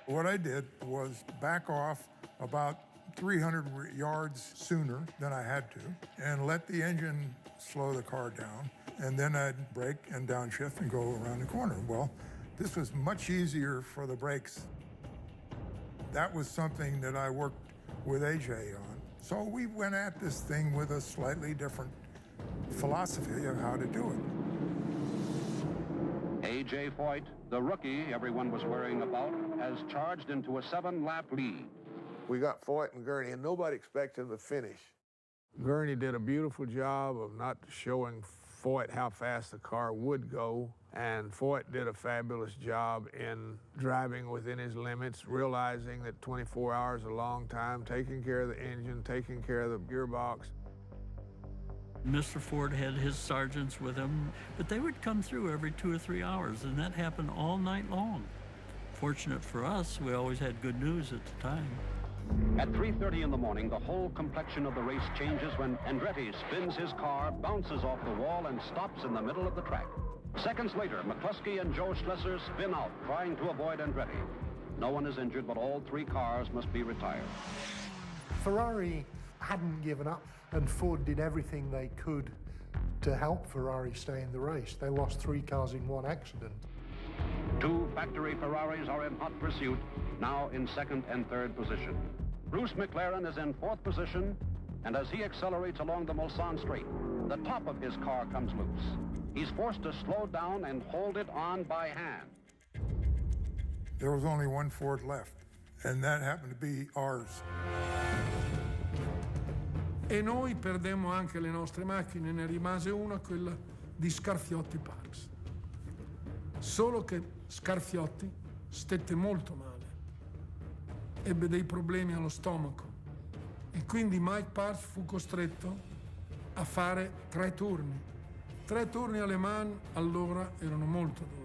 What I did was back off about 300 yards sooner than I had to and let the engine slow the car down, and then I'd brake and downshift and go around the corner. Well, this was much easier for the brakes. That was something that I worked with AJ on. So we went at this thing with a slightly different philosophy of how to do it. A.J. Foyt, the rookie everyone was worrying about, has charged into a 7-lap lead. We got Foyt and Gurney, and nobody expected him to finish. Gurney did a beautiful job of not showing Foyt how fast the car would go, and Foyt did a fabulous job in driving within his limits, realizing that 24 hours is a long time, taking care of the engine, taking care of the gearbox. Mr. Ford had his sergeants with him, but they would come through every 2 or 3 hours, and that happened all night long. Fortunate for us, we always had good news at the time. At 3:30 in the morning, the whole complexion of the race changes when Andretti spins his car, bounces off the wall, and stops in the middle of the track. Seconds later, McCluskey and Joe Schlesser spin out, trying to avoid Andretti. No one is injured, but all 3 cars must be retired. Ferrari hadn't given up, and Ford did everything they could to help Ferrari stay in the race. They lost 3 cars in 1 accident. 2 factory Ferraris are in hot pursuit, now in 2nd and 3rd position. Bruce McLaren is in 4th position, and as he accelerates along the Mulsanne Straight, the top of his car comes loose. He's forced to slow down and hold it on by hand. There was only 1 Ford left, and that happened to be ours. E noi perdemmo anche le nostre macchine, ne rimase una, quella di Scarfiotti Parks. Solo che Scarfiotti stette molto male, ebbe dei problemi allo stomaco e quindi Mike Parks fu costretto a fare 3 turni. 3 turni alle Mans allora erano molto duri.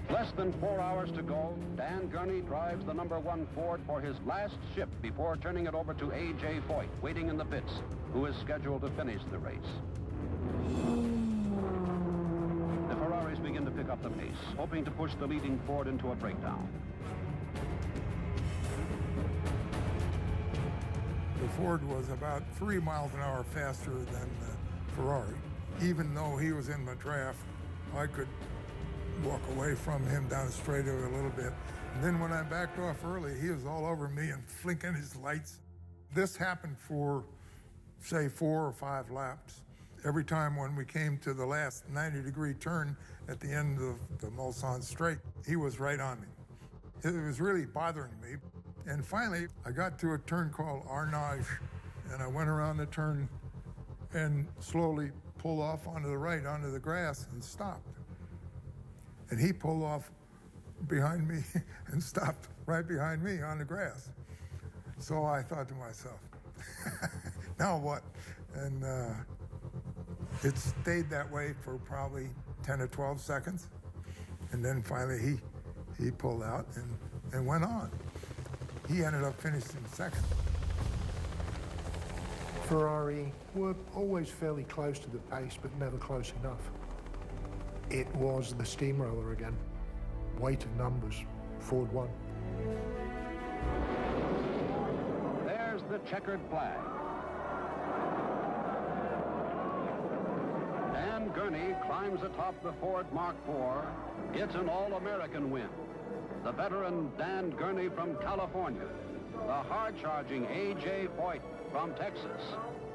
Less than 4 hours to go, Dan Gurney drives the number 1 Ford for his last shift before turning it over to A.J. Foyt, waiting in the pits, who is scheduled to finish the race. The Ferraris begin to pick up the pace, hoping to push the leading Ford into a breakdown. The Ford was about 3 miles an hour faster than Ferrari. Even though he was in the draft, I could walk away from him down the straightaway a little bit. And then when I backed off early, he was all over me and flinking his lights. This happened for, say, 4 or 5 laps. Every time when we came to the last 90-degree turn at the end of the Mulsanne Straight, he was right on me. It was really bothering me. And finally, I got to a turn called Arnage, and I went around the turn and slowly pulled off onto the right, onto the grass, and stopped. And he pulled off behind me and stopped right behind me on the grass. So I thought to myself, now what? And it stayed that way for probably 10 or 12 seconds. And then finally he pulled out and went on. He ended up finishing second. Ferrari were always fairly close to the pace, but never close enough. It was the steamroller again. Weight of numbers, Ford won. There's the checkered flag. Dan Gurney climbs atop the Ford Mark IV. It's an All-American win. The veteran Dan Gurney from California, the hard-charging A.J. Foyt from Texas,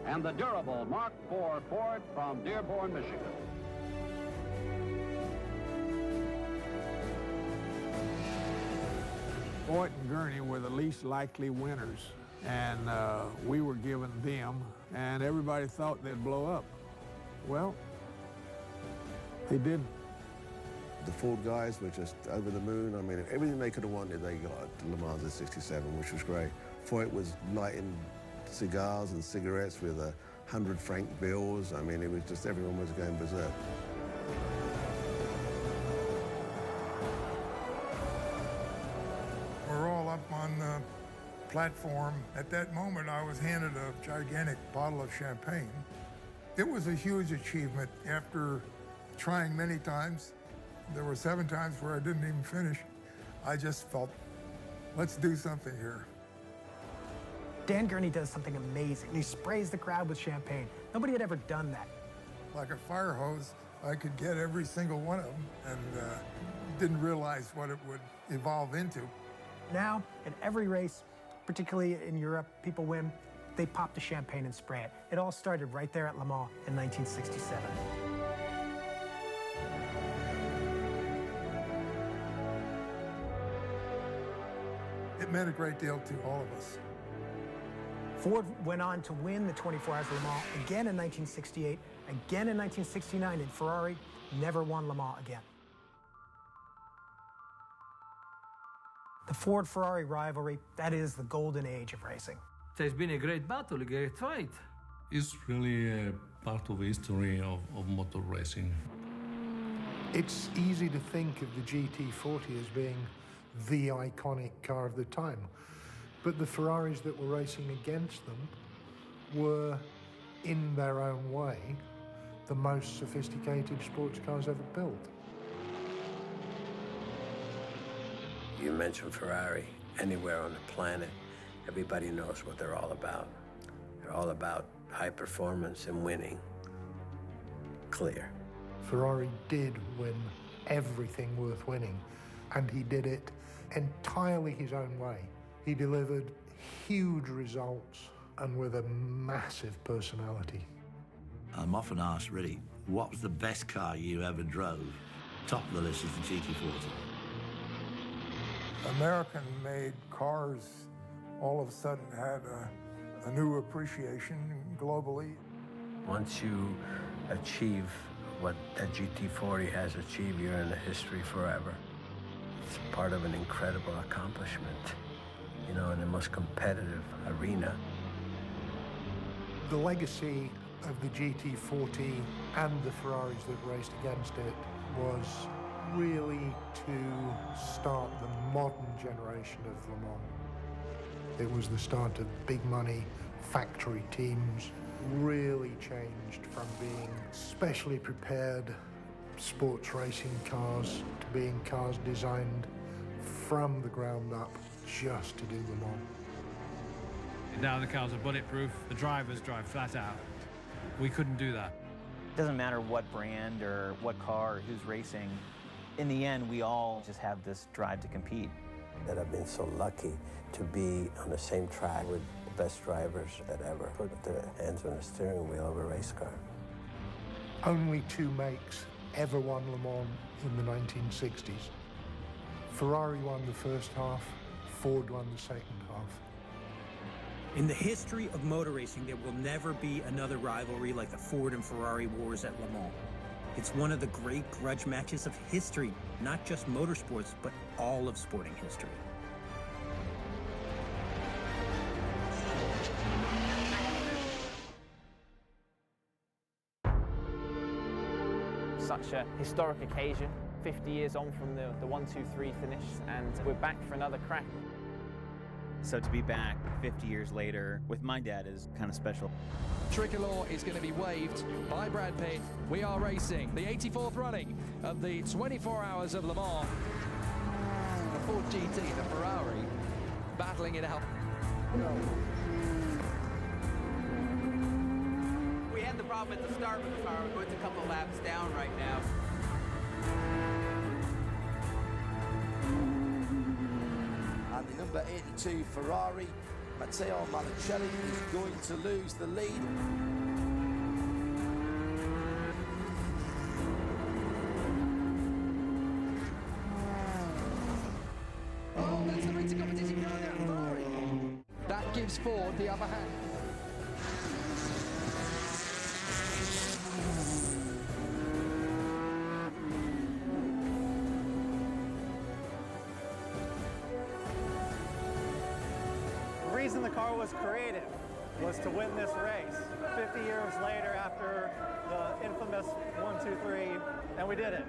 and the durable Mark IV Ford from Dearborn, Michigan. Foyt and Gurney were the least likely winners, and we were given them, and everybody thought they'd blow up. Well, they didn't. The Ford guys were just over the moon. I mean, everything they could have wanted, they got at Le Mans in '67, which was great. Foyt was lighting cigars and cigarettes with 100-franc bills. I mean, it was just, everyone was going berserk. We're all up on the platform. At that moment, I was handed a gigantic bottle of champagne. It was a huge achievement. After trying many times, there were 7 times where I didn't even finish. I just felt, let's do something here. Dan Gurney does something amazing. He sprays the crowd with champagne. Nobody had ever done that. Like a fire hose, I could get every single one of them and didn't realize what it would evolve into. Now, in every race, particularly in Europe, people win, they pop the champagne and spray it. It all started right there at Le Mans in 1967. It meant a great deal to all of us. Ford went on to win the 24 Hours of Le Mans again in 1968, again in 1969, and Ferrari never won Le Mans again. The Ford-Ferrari rivalry, that is the golden age of racing. It's been a great battle, a great fight. It's really a part of the history of motor racing. It's easy to think of the GT40 as being the iconic car of the time. But the Ferraris that were racing against them were, in their own way, the most sophisticated sports cars ever built. You mention Ferrari, anywhere on the planet, everybody knows what they're all about. They're all about high performance and winning. Clear. Ferrari did win everything worth winning, and he did it entirely his own way. He delivered huge results and with a massive personality. I'm often asked, really, what was the best car you ever drove? Top of the list is the GT40. American-made cars all of a sudden had a new appreciation globally. Once you achieve what that GT40 has achieved, you're in the history forever. It's part of an incredible accomplishment, you know, in the most competitive arena. The legacy of the GT40 and the Ferraris that raced against it was really to start the modern generation of Le Mans. It was the start of big money factory teams, really changed from being specially prepared sports racing cars to being cars designed from the ground up just to do Le Mans. Now the cars are bulletproof, the drivers drive flat out. We couldn't do that. It doesn't matter what brand or what car or who's racing. In the end, we all just have this drive to compete. That I've been so lucky to be on the same track with the best drivers that ever put their hands on the steering wheel of a race car. Only two makes ever won Le Mans in the 1960s. Ferrari won the first half, Ford won the second half. In the history of motor racing, there will never be another rivalry like the Ford and Ferrari wars at Le Mans. It's one of the great grudge matches of history, not just motorsports, but all of sporting history. Such a historic occasion, 50 years on from the 1-2-3 finish, and we're back for another crack. So to be back 50 years later with my dad is kind of special. Tricolor is going to be waved by Brad Pitt. We are racing the 84th running of the 24 Hours of Le Mans. The Ford GT, the Ferrari, battling it out. We had the problem at the start with the car. We're going a couple laps down right now. And the number 82 Ferrari, Matteo Malicelli, is going to lose the lead. Oh, that's the racing competition going out, Ferrari. That gives Ford the upper hand. The reason the car was created was to win this race. 50 years later, after the infamous 1-2-3, and we did it.